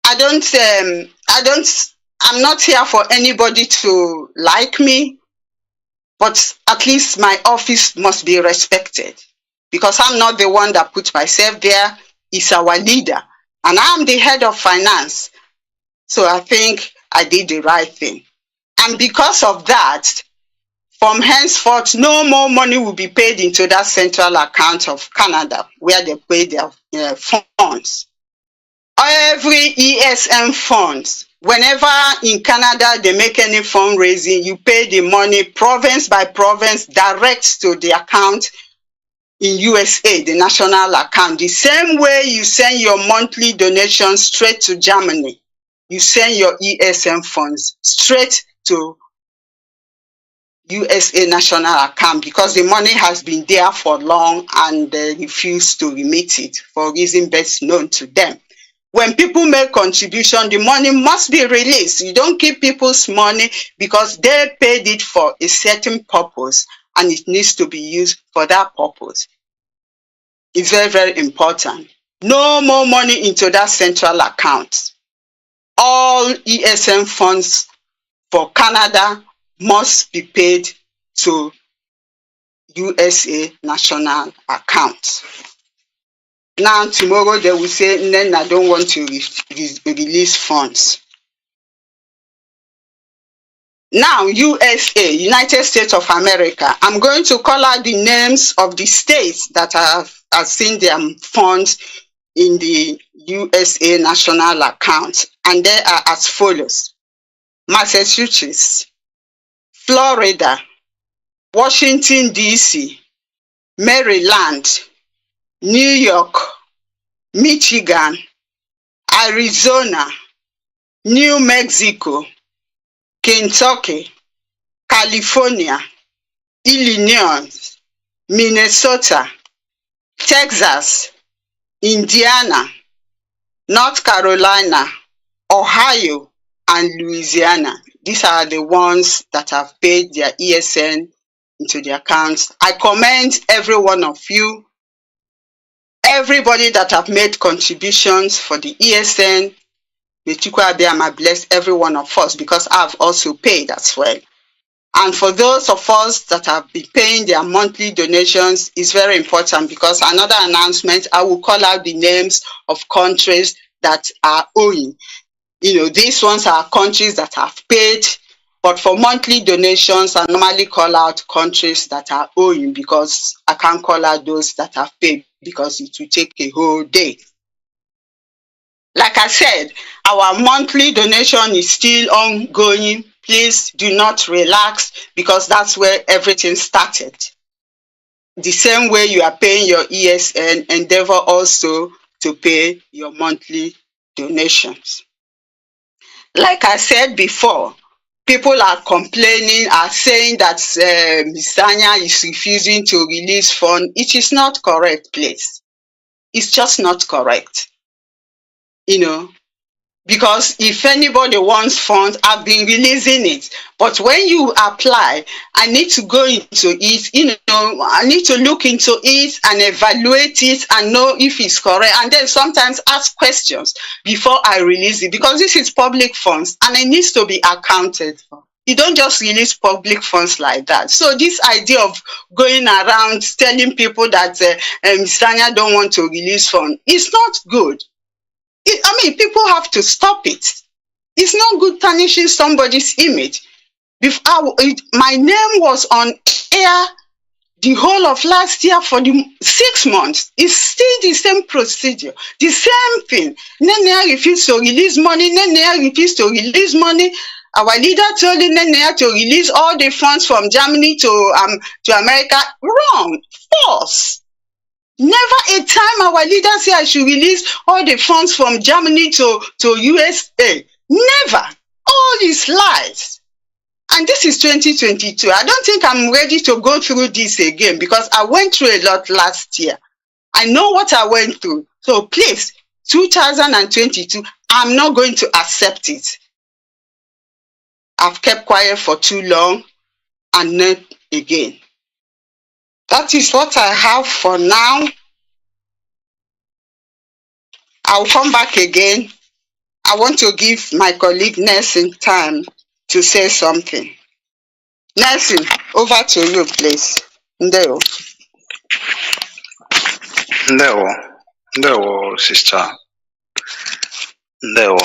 I'm not here for anybody to like me, but at least my office must be respected because I'm not the one that put myself there. It's our leader, and I'm the head of finance. So I think I did the right thing. And because of that, from henceforth, no more money will be paid into that central account of Canada where they pay their funds. Every ESM funds, whenever in Canada they make any fundraising, you pay the money province by province direct to the account in USA, the national account. The same way you send your monthly donation straight to Germany, you send your ESM funds straight to USA national account because the money has been there for long and they refuse to remit it for reason best known to them. When people make contribution, the money must be released. You don't keep people's money because they paid it for a certain purpose and it needs to be used for that purpose. It's very, very important. No more money into that central account. All ESN funds for Canada must be paid to USA national account. Now, tomorrow they will say, then I don't want to release funds. Now, USA, United States of America, I'm going to call out the names of the states that have seen their funds in the USA national account, and they are as follows: Massachusetts, Florida, Washington, D.C., Maryland, New York, Michigan, Arizona, New Mexico, Kentucky, California, Illinois, Minnesota, Texas, Indiana, North Carolina, Ohio, and Louisiana. These are the ones that have paid their ESN into the accounts. I commend every one of you, everybody that have made contributions for the ESN. May Chukwu Abiyama bless every one of us because I've also paid as well. And for those of us that have been paying their monthly donations, is very important because another announcement, I will call out the names of countries that are owing. You know, these ones are countries that have paid, but for monthly donations, I normally call out countries that are owing because I can't call out those that have paid because it will take a whole day. Like I said, our monthly donation is still ongoing. Please do not relax because that's where everything started. The same way you are paying your ESN, endeavor also to pay your monthly donations. Like I said before, people are complaining, are saying that Mr. Anya is refusing to release funds. It is not correct, please. It's just not correct. You know, because if anybody wants funds, I've been releasing it. But when you apply, I need to go into it, you know, I need to look into it and evaluate it and know if it's correct. And then sometimes ask questions before I release it because this is public funds and it needs to be accounted for. You don't just release public funds like that. So this idea of going around telling people that Mr. Anya don't want to release funds is not good. I mean, people have to stop it. It's not good tarnishing somebody's image. My name was on air the whole of last year for the 6 months. It's still the same procedure, the same thing. Nenea refused to release money. Nenea refused to release money. Our leader told Nenea to release all the funds from Germany to America. Wrong. False. Never a time our leader said I should release all the funds from Germany to USA. Never. All these lies. And this is 2022. I don't think I'm ready to go through this again because I went through a lot last year. I know what I went through. So please, 2022, I'm not going to accept it. I've kept quiet for too long and not again. That is what I have for now. I'll come back again. I want to give my colleague Nelson time to say something. Nelson, over to you, please. Ndeo. Ndeo, sister. Ndeo.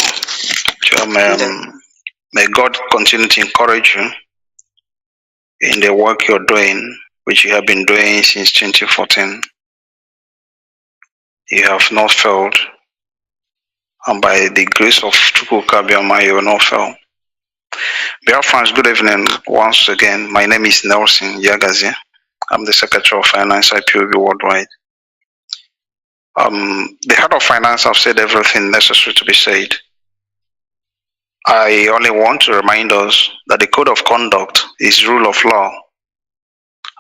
May God continue to encourage you in the work you're doing, which you have been doing since 2014. You have not failed, and by the grace of Chukwu Abiyama, you will not fail. Biafrans, good evening once again. My name is Nelson Yagazi. I'm the Secretary of Finance, IPOB Worldwide. The head of finance have said everything necessary to be said. I only want to remind us that the code of conduct is rule of law.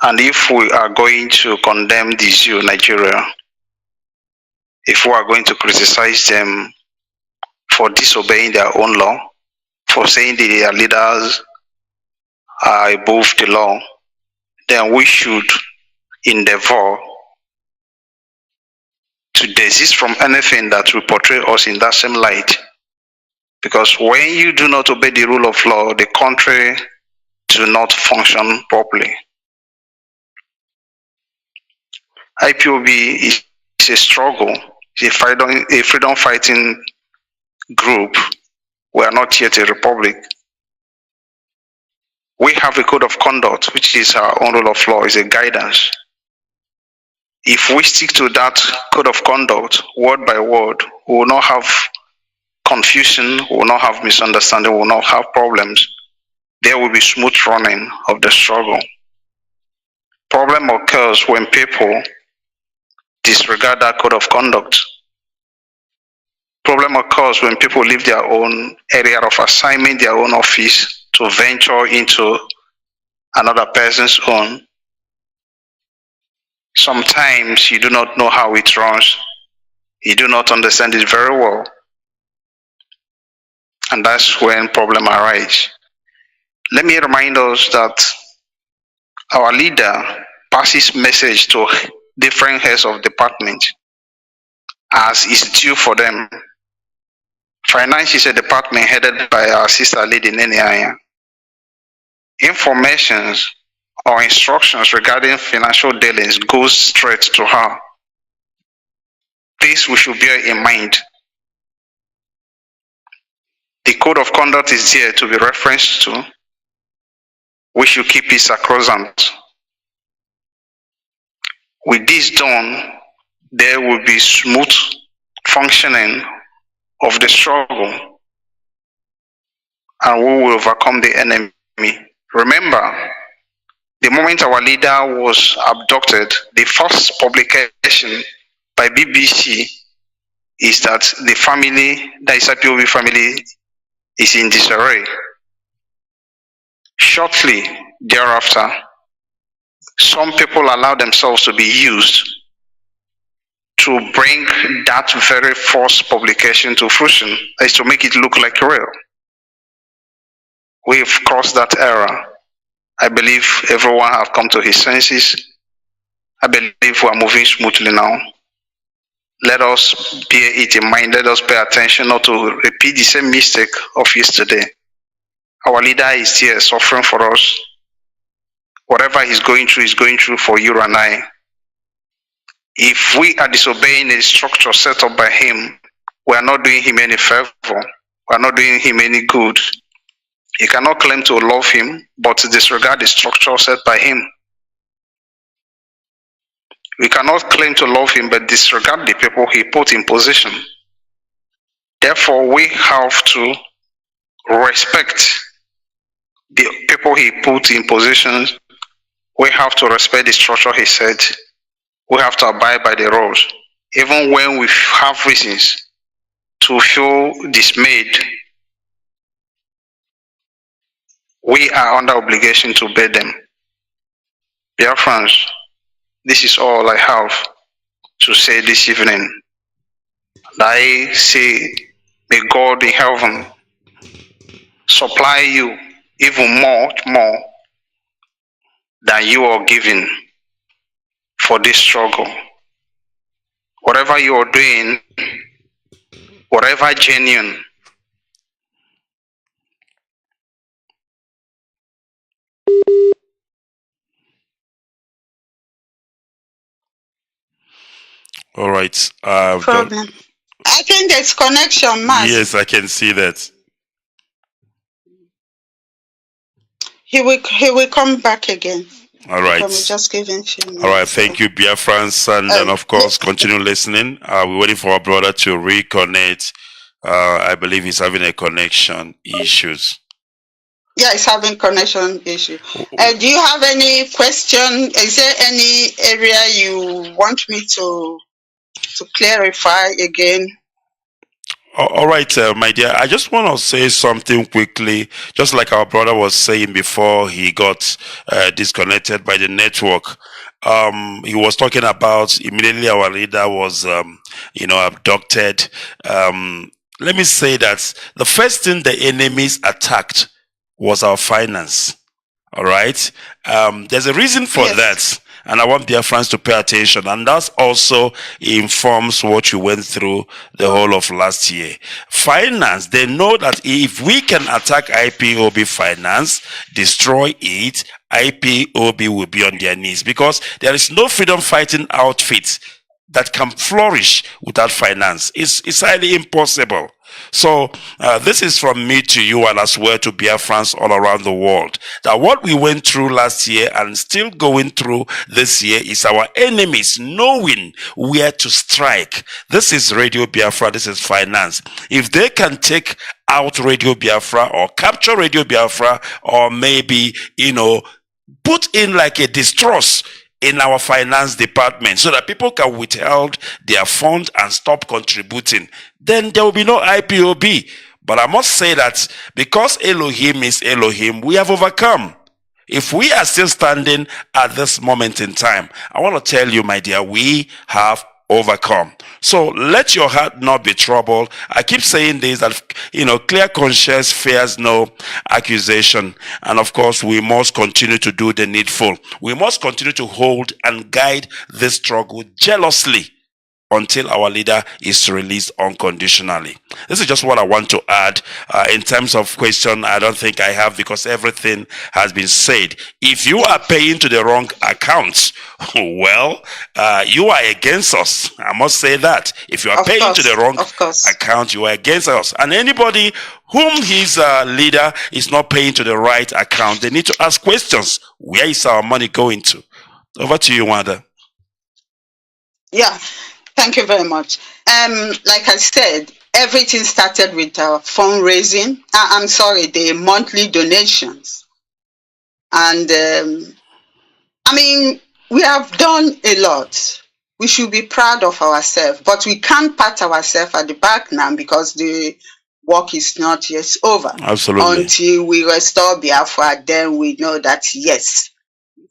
And if we are going to condemn the zoo Nigeria, if we are going to criticize them for disobeying their own law, for saying that their leaders are above the law, then we should endeavor to desist from anything that will portray us in that same light. Because when you do not obey the rule of law, the country do not function properly. IPOB is a struggle, a freedom fighting group. We are not yet a republic. We have a code of conduct, which is our own rule of law, is a guidance. If we stick to that code of conduct, word by word, we will not have confusion, we will not have misunderstanding, we will not have problems. There will be smooth running of the struggle. Problem occurs when people disregard that code of conduct. Problem occurs when people leave their own area of assignment, their own office, to venture into another person's own. Sometimes you do not know how it runs. You do not understand it very well. And that's when problem arises. Let me remind us that our leader passes message to different heads of department as is due for them. Finance is a department headed by our sister lady Nene. Informations or instructions regarding financial dealings goes straight to her. This we should bear in mind. The code of conduct is there to be referenced to. We should keep it sacrosanct. With this done, there will be smooth functioning of the struggle, and we will overcome the enemy. Remember, the moment our leader was abducted, the first publication by BBC is that the family, the IPOB family, is in disarray. Shortly thereafter, some people allow themselves to be used to bring that very first publication to fruition, is to make it look like real. We've crossed that era. I believe everyone has come to his senses. I believe we are moving smoothly now. Let us bear it in mind. Let us pay attention not to repeat the same mistake of yesterday. Our leader is here suffering for us. Whatever he's going through for you and I. If we are disobeying a structure set up by him, we are not doing him any favor. We are not doing him any good. You cannot claim to love him, but disregard the structure set by him. We cannot claim to love him, but disregard the people he put in position. Therefore, we have to respect the people he put in positions. We have to respect the structure he said. We have to abide by the rules. Even when we have reasons to feel dismayed, we are under obligation to obey them. Biafrans, this is all I have to say this evening. And I say, may God in heaven supply you even more than you are giving for this struggle. Whatever you are doing, whatever genuine, All right. Problem. I think there's connection, Mazi. Yes, I can see that. He will come back again. All right. We'll just give him a few minutes. All right. Thank you, Biafrans. And then, of course, continue listening. We're waiting for our brother to reconnect. I believe he's having a connection issues. Yeah, he's having connection issue. Do you have any question? Is there any area you want me to clarify again? All right, my dear. I just want to say something quickly, just like our brother was saying before he got disconnected by the network. He was talking about immediately our leader was, abducted. Let me say that the first thing the enemies attacked was our finance. All right. There's a reason for Yes. that. And I want Biafrans to pay attention. And that also informs what you went through the whole of last year. Finance, they know that if we can attack IPOB finance, destroy it, IPOB will be on their knees. Because there is no freedom fighting outfit that can flourish without finance. It's highly impossible. So this is from me to you and as well to Biafrans all around the world. That what we went through last year and still going through this year is our enemies knowing where to strike. This is Radio Biafra, this is finance. If they can take out Radio Biafra or capture Radio Biafra or maybe, put in like a distrust in our finance department so that people can withhold their funds and stop contributing, then there will be no IPOB. But I must say that because Elohim is Elohim, we have overcome. If we are still standing at this moment in time, I want to tell you, my dear, we have overcome. So let your heart not be troubled. I keep saying this, that, clear conscience fears no accusation. And of course, we must continue to do the needful. We must continue to hold and guide this struggle jealously until our leader is released unconditionally. This is just what I want to add. In terms of question, I don't think I have, because everything has been said. If you are paying to the wrong accounts, well, you are against us. I must say that. If you are paying to the wrong account, you are against us. And anybody whom his leader is not paying to the right account, they need to ask questions. Where is our money going to? Over to you, Wanda. Yeah. Thank you very much. Like I said, everything started with fundraising. The monthly donations. And we have done a lot. We should be proud of ourselves, but we can't pat ourselves at the back now because the work is not yet over. Absolutely. Until we restore Biafra, then we know that yes,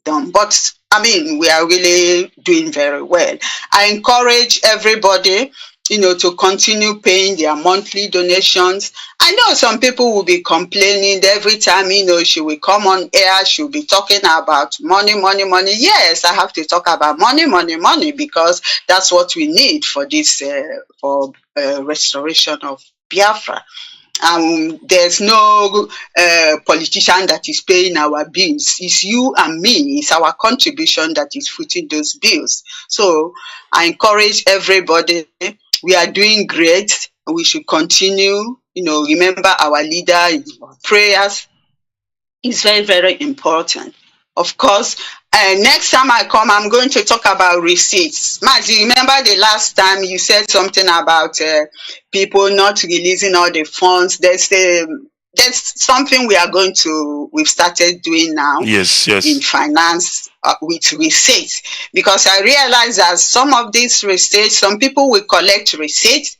done. But we are really doing very well. I encourage everybody, to continue paying their monthly donations. I know some people will be complaining every time, she will come on air, she'll be talking about money, money, money. Yes, I have to talk about money, money, money, because that's what we need for this, restoration of Biafra. There's no politician that is paying our bills. It's you and me. It's our contribution that is footing those bills. So I encourage everybody. We are doing great. We should continue. Remember our leader in prayers. It's very, very important. Of course, next time I come, I'm going to talk about receipts. Mazi, remember the last time you said something about people not releasing all the funds? There's something we've started doing now. Yes. In finance with receipts, because I realize that some of these receipts, some people will collect receipts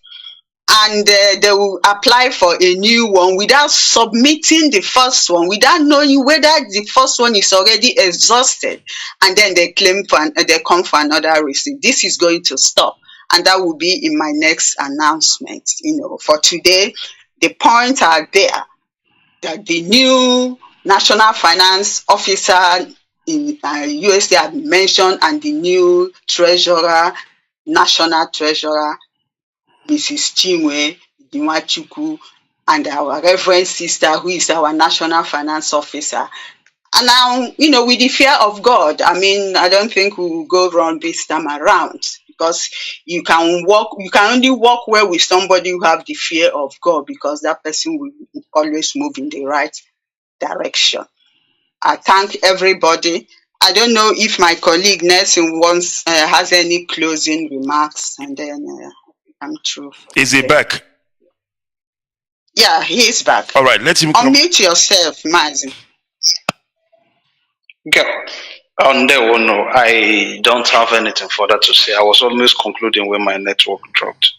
and they will apply for a new one without submitting the first one, without knowing whether the first one is already exhausted, and then they come for another receipt. This is going to stop, and that will be in my next announcement. For today, the points are there that the new National Finance Officer in USD have mentioned, and the new National Treasurer, Mrs. Chinwe Nwachukwu, and our Reverend Sister, who is our National Finance Officer. And now, with the fear of God, I don't think we will go wrong this time around, because you can only work well with somebody who have the fear of God, because that person will always move in the right direction. I thank everybody. I don't know if my colleague Nelson has any closing remarks, and then I'm through. Is he back? Yeah, he is back. All right, let him unmute yourself, Mazi. No, I don't have anything further to say. I was almost concluding when my network dropped.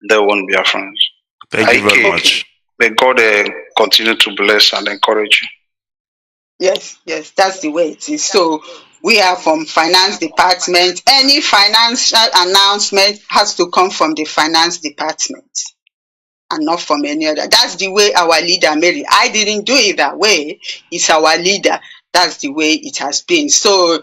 There won't be a friend. Thank you very much. May God continue to bless and encourage you. Yes, that's the way it is. So we are from finance department. Any financial announcement has to come from the finance department and not from any other. That's the way our leader made it. I didn't do it that way. It's our leader. That's the way it has been. So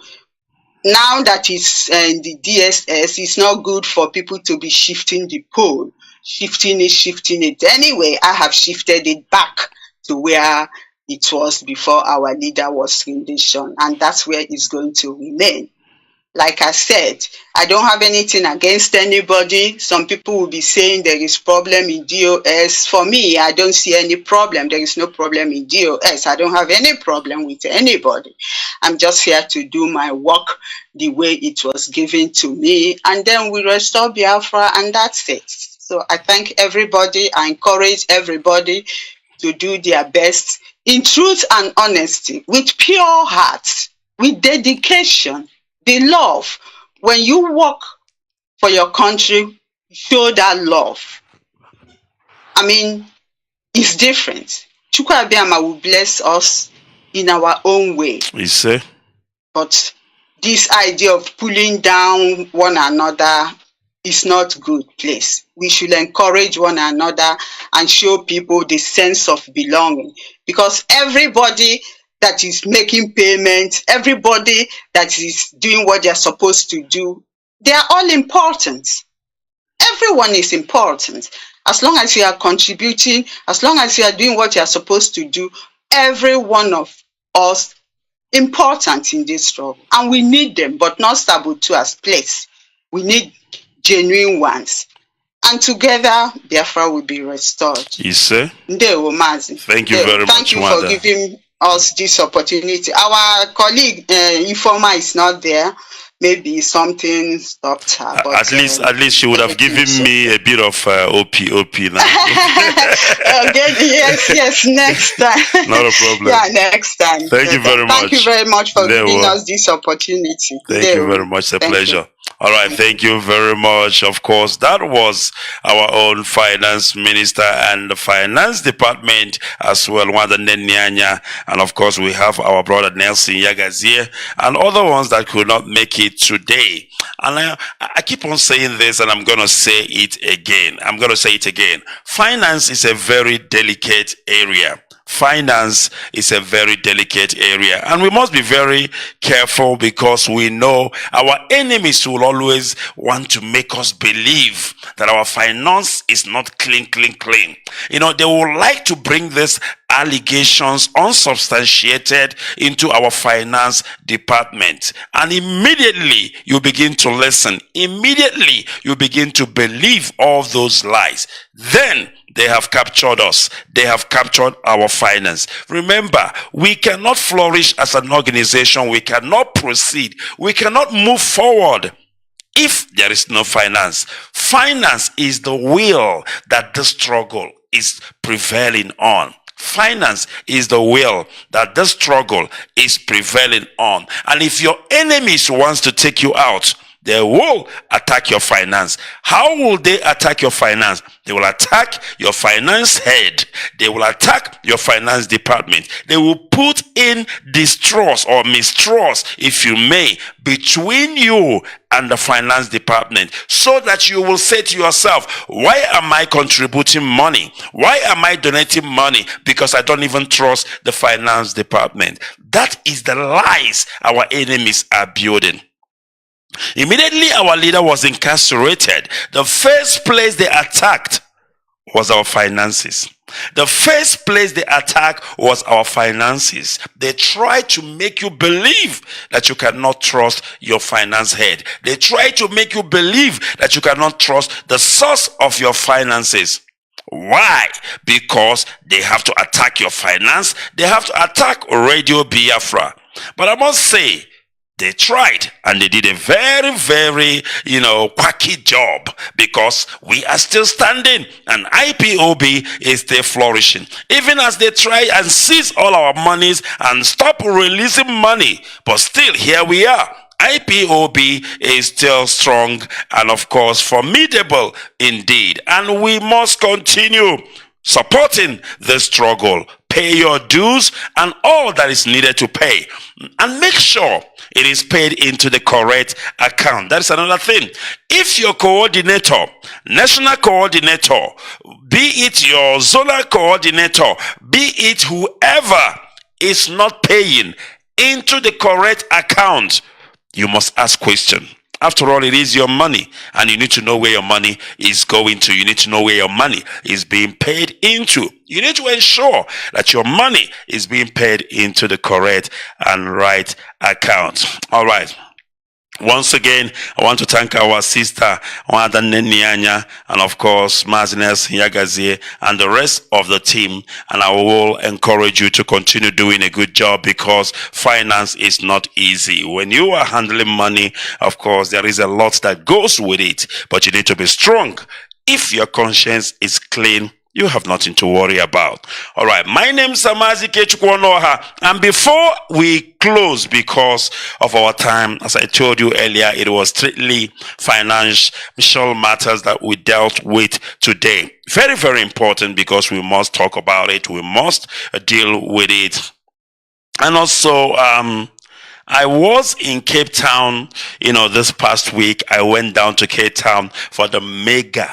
now that it's the DSS, it's not good for people to be shifting the pole, shifting it. Anyway, I have shifted it back to where it was before our leader was rendition, and that's where it's going to remain. Like I said, I don't have anything against anybody. Some people will be saying there is problem in DOS. For me, I don't see any problem. There is no problem in DOS. I don't have any problem with anybody. I'm just here to do my work the way it was given to me. And then we restore Biafra, and that's it. So I thank everybody. I encourage everybody to do their best in truth and honesty, with pure hearts, with dedication. The love, when you work for your country, show that love. I mean, it's different. Chukwu Abiyama will bless us in our own way. You see? But this idea of pulling down one another is not good, please. We should encourage one another and show people the sense of belonging. Because everybody that is making payments, everybody that is doing what they're supposed to do, they are all important. Everyone is important. As long as you are contributing, as long as you are doing what you are supposed to do, every one of us important in this struggle. And we need them, but not saboteurs, please. We need genuine ones. And together, Biafra will be restored. You see? Ndewo, Mazi. Thank you very much, Thank you Mother. for giving us this opportunity. Our colleague Informa is not there. Maybe something stopped her. But, at least she would have given me a bit of OP now. yes, next time. Not a problem. Yeah, next time. Thank you very much. Thank you very much for giving us this opportunity. Thank you very much. It's a pleasure. All right, thank you very much. Of course, that was our own finance minister and the finance department as well, Wanda Nenyanya. And of course, we have our brother Nelson Yagazie and other ones that could not make it today. And I keep on saying this, and I'm going to say it again. Finance is a very delicate area. Finance is a very delicate area, and we must be very careful because we know our enemies will always want to make us believe that our finance is not clean. You know, they would like to bring these allegations unsubstantiated into our finance department, and immediately you begin to listen. Immediately you begin to believe all those lies. Then they have captured us. They have captured our finance. Remember, we cannot flourish as an organization. We cannot proceed. We cannot move forward if there is no finance. Finance is the will that this struggle is prevailing on. Finance is the will that this struggle is prevailing on. And if your enemies wants to take you out, they will attack your finance. How will they attack your finance? They will attack your finance head. They will attack your finance department. They will put in distrust or mistrust, if you may, between you and the finance department, so that you will say to yourself, why am I contributing money? Why am I donating money? Because I don't even trust the finance department. That is the lies our enemies are building. Immediately our leader was incarcerated, the first place they attacked was our finances. The first place they attacked was our finances. They tried to make you believe that you cannot trust your finance head. They tried to make you believe that you cannot trust the source of your finances. Why? Because they have to attack your finance. They have to attack Radio Biafra. But I must say, they tried, and they did a very, very, quacky job, because we are still standing and IPOB is still flourishing. Even as they try and seize all our monies and stop releasing money, but still here we are. IPOB is still strong and of course formidable indeed. And we must continue supporting the struggle. Pay your dues and all that is needed to pay. And make sure it is paid into the correct account. That is another thing. If your coordinator, national coordinator, be it your zonal coordinator, be it whoever is not paying into the correct account, you must ask questions. After all, it is your money, and you need to know where your money is going to. You need to know where your money is being paid into. You need to ensure that your money is being paid into the correct and right account. All right. Once again, I want to thank our sister, Wanda Nenianya, and of course, Mazi Yagazie, and the rest of the team. And I will encourage you to continue doing a good job because finance is not easy. When you are handling money, of course, there is a lot that goes with it, but you need to be strong. If your conscience is clean, you have nothing to worry about. All right, my name is Mazi Ikechukwu Onuoha, and before we close, because of our time, as I told you earlier, it was strictly financial matters that we dealt with today. Very, very important because we must talk about it. We must deal with it. And also, I was in Cape Town, this past week. I went down to Cape Town for the mega,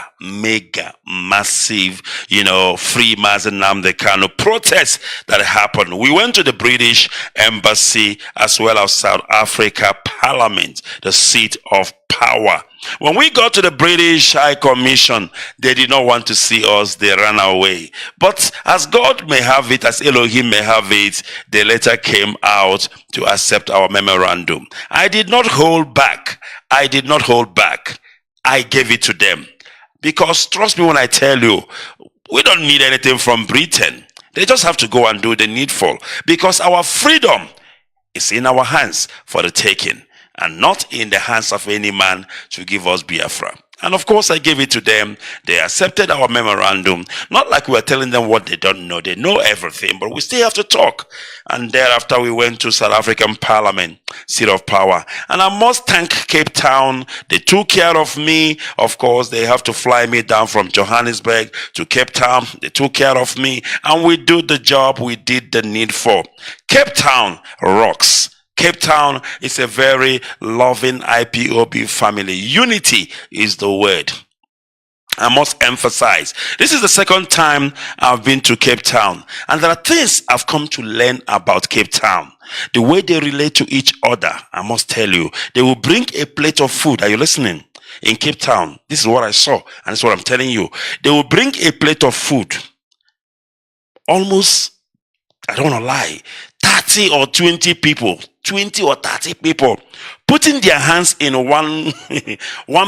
massive, free Mazi Nnamdi Kanu protest that happened. We went to the British Embassy as well as South Africa Parliament, the seat of power. When we got to the British High Commission, they did not want to see us. They ran away. But as God may have it, as Elohim may have it, they later came out to accept our memorandum. I did not hold back. I gave it to them. Because trust me when I tell you, we don't need anything from Britain. They just have to go and do the needful. Because our freedom is in our hands for the taking, and not in the hands of any man to give us Biafra. And of course, I gave it to them. They accepted our memorandum. Not like we were telling them what they don't know. They know everything, but we still have to talk. And thereafter, we went to South African Parliament, seat of power. And I must thank Cape Town. They took care of me. Of course, they have to fly me down from Johannesburg to Cape Town. They took care of me. And we did the job. We did the needful. Cape Town rocks. Cape Town is a very loving IPOB family. Unity is the word. I must emphasize, this is the second time I've been to Cape Town. And there are things I've come to learn about Cape Town. The way they relate to each other, I must tell you. They will bring a plate of food. Are you listening? In Cape Town, this is what I saw. And this is what I'm telling you. They will bring a plate of food. Almost, I don't want to lie, 30 or 20 people, 20 or 30 people, putting their hands in one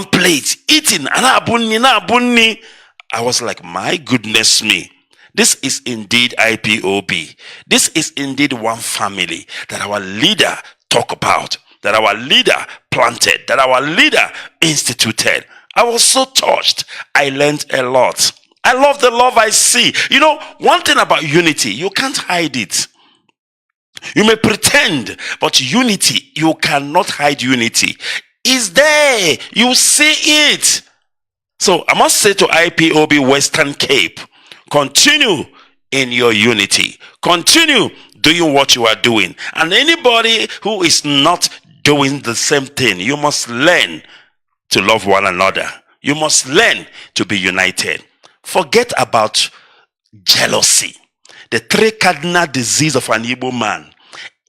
plate, eating. I was like, my goodness me. This is indeed IPOB. This is indeed one family that our leader talked about, that our leader planted, that our leader instituted. I was so touched. I learned a lot. I love the love I see. One thing about unity, you can't hide it. You may pretend, but unity, you cannot hide unity. It's there. You see it. So I must say to IPOB Western Cape, continue in your unity. Continue doing what you are doing. And anybody who is not doing the same thing, you must learn to love one another. You must learn to be united. Forget about jealousy. The three cardinal diseases of an Igbo man: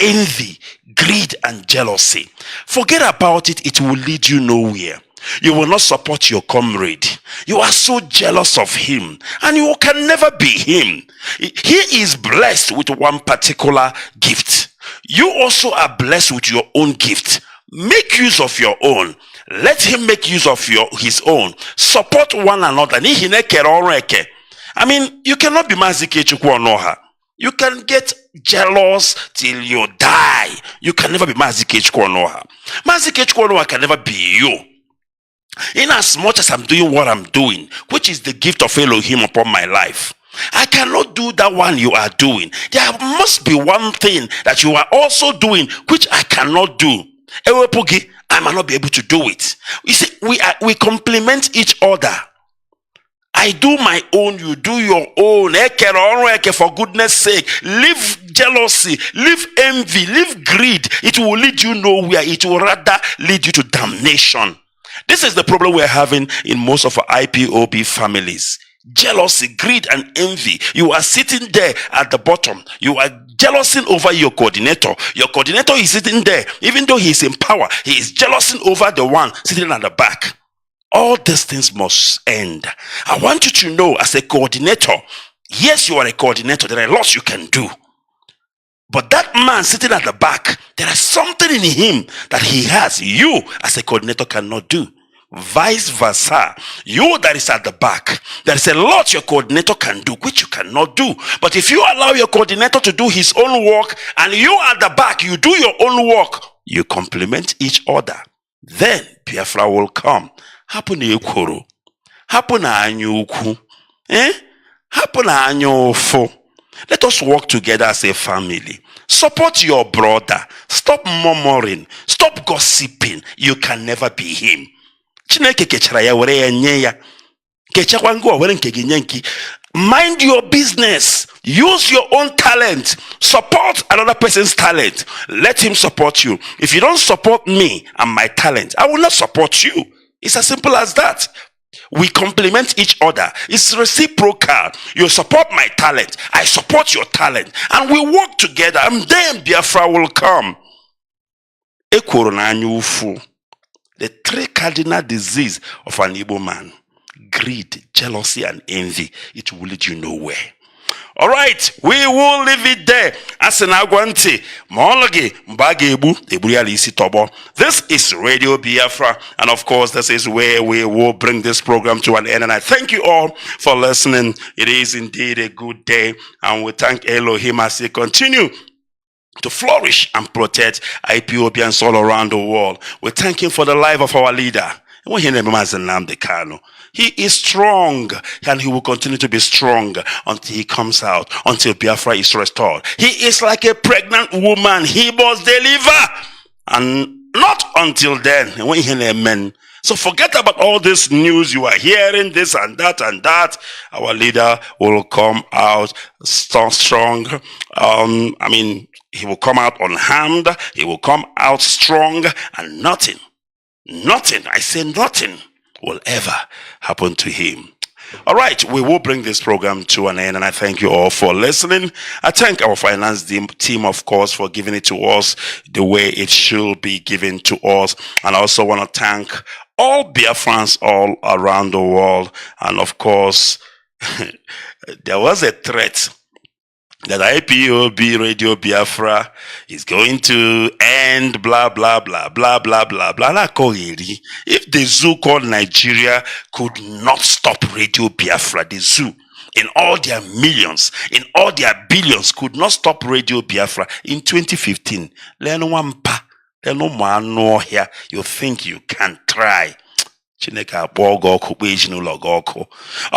envy, greed, and jealousy. Forget about it. It will lead you nowhere. You will not support your comrade. You are so jealous of him, and you can never be him. He is blessed with one particular gift. You also are blessed with your own gift. Make use of your own. Let him make use of his own. Support one another. I mean, you cannot be Mazi Ikechukwu Onuoha. You can get jealous till you die. You can never be Mazi Ikechukwu Onuoha. Mazi Ikechukwu Onuoha can never be you. In as much as I'm doing what I'm doing, which is the gift of Elohim upon my life, I cannot do that one you are doing. There must be one thing that you are also doing, which I cannot do. I might not be able to do it. You see, we complement each other. I do my own, you do your own. For goodness sake, leave jealousy, leave envy, leave greed. It will lead you nowhere. It will rather lead you to damnation. This is the problem we're having in most of our IPOB families. Jealousy, greed, and envy. You are sitting there at the bottom. You are jealousing over your coordinator. Your coordinator is sitting there. Even though he is in power, he is jealousing over the one sitting at the back. All these things must end. I want you to know, as a coordinator, yes, you are a coordinator. There are lots you can do. But that man sitting at the back, there is something in him that he has, you as a coordinator cannot do. Vice versa. You that is at the back, there is a lot your coordinator can do, which you cannot do. But if you allow your coordinator to do his own work, and you at the back, you do your own work, you complement each other. Then Biafra will come. Happen na ekworo, happen na anyukwu, happen na anyofo. Let us work together as a family. Support your brother. Stop murmuring. Stop gossiping. You can never be him. Chineke kechara ya were ya nye ya. Kechakwa ngo were nke ginye nki. Mind your business. Use your own talent. Support another person's talent. Let him support you. If you don't support me and my talent, I will not support you. It's as simple as that. We complement each other. It's reciprocal. You support my talent, I support your talent, and we work together, and then Biafra will come. The three cardinal disease of an Igbo man: greed, jealousy, and envy. It will lead you nowhere. All right, we will leave it there. This is Radio Biafra, and of course, this is where we will bring this program to an end. And I thank you all for listening. It is indeed a good day, and we thank Elohim as he continue to flourish and protect IPOBians all around the world. We thank him for the life of our leader. Nnamdi Kanu. He is strong, and he will continue to be strong until he comes out, until Biafra is restored. He is like a pregnant woman. He must deliver, and not until then. Amen. So forget about all this news you are hearing, this and that and that. Our leader will come out strong. He will come out unharmed. He will come out strong, and nothing, I say nothing, will ever happen to him. All right, we will bring this program to an end, and I thank you all for listening. I thank our finance team, of course, for giving it to us the way it should be given to us. And I also want to thank all Biafrans all around the world. And of course, there was a threat that IPOB Radio Biafra is going to end, blah, blah, blah, blah, blah, blah, blah. If the zoo called Nigeria could not stop Radio Biafra, the zoo, in all their millions, in all their billions, could not stop Radio Biafra in 2015. You think you can try. All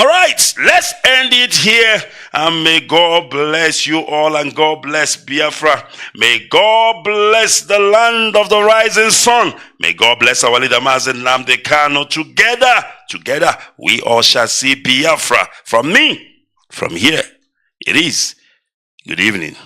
right, let's end it here, and may God bless you all, and God bless Biafra. May God bless the land of the rising sun. May God bless our leader Mazi Ikechukwu Onuoha. Together we all shall see Biafra. From me, from here, it is good evening.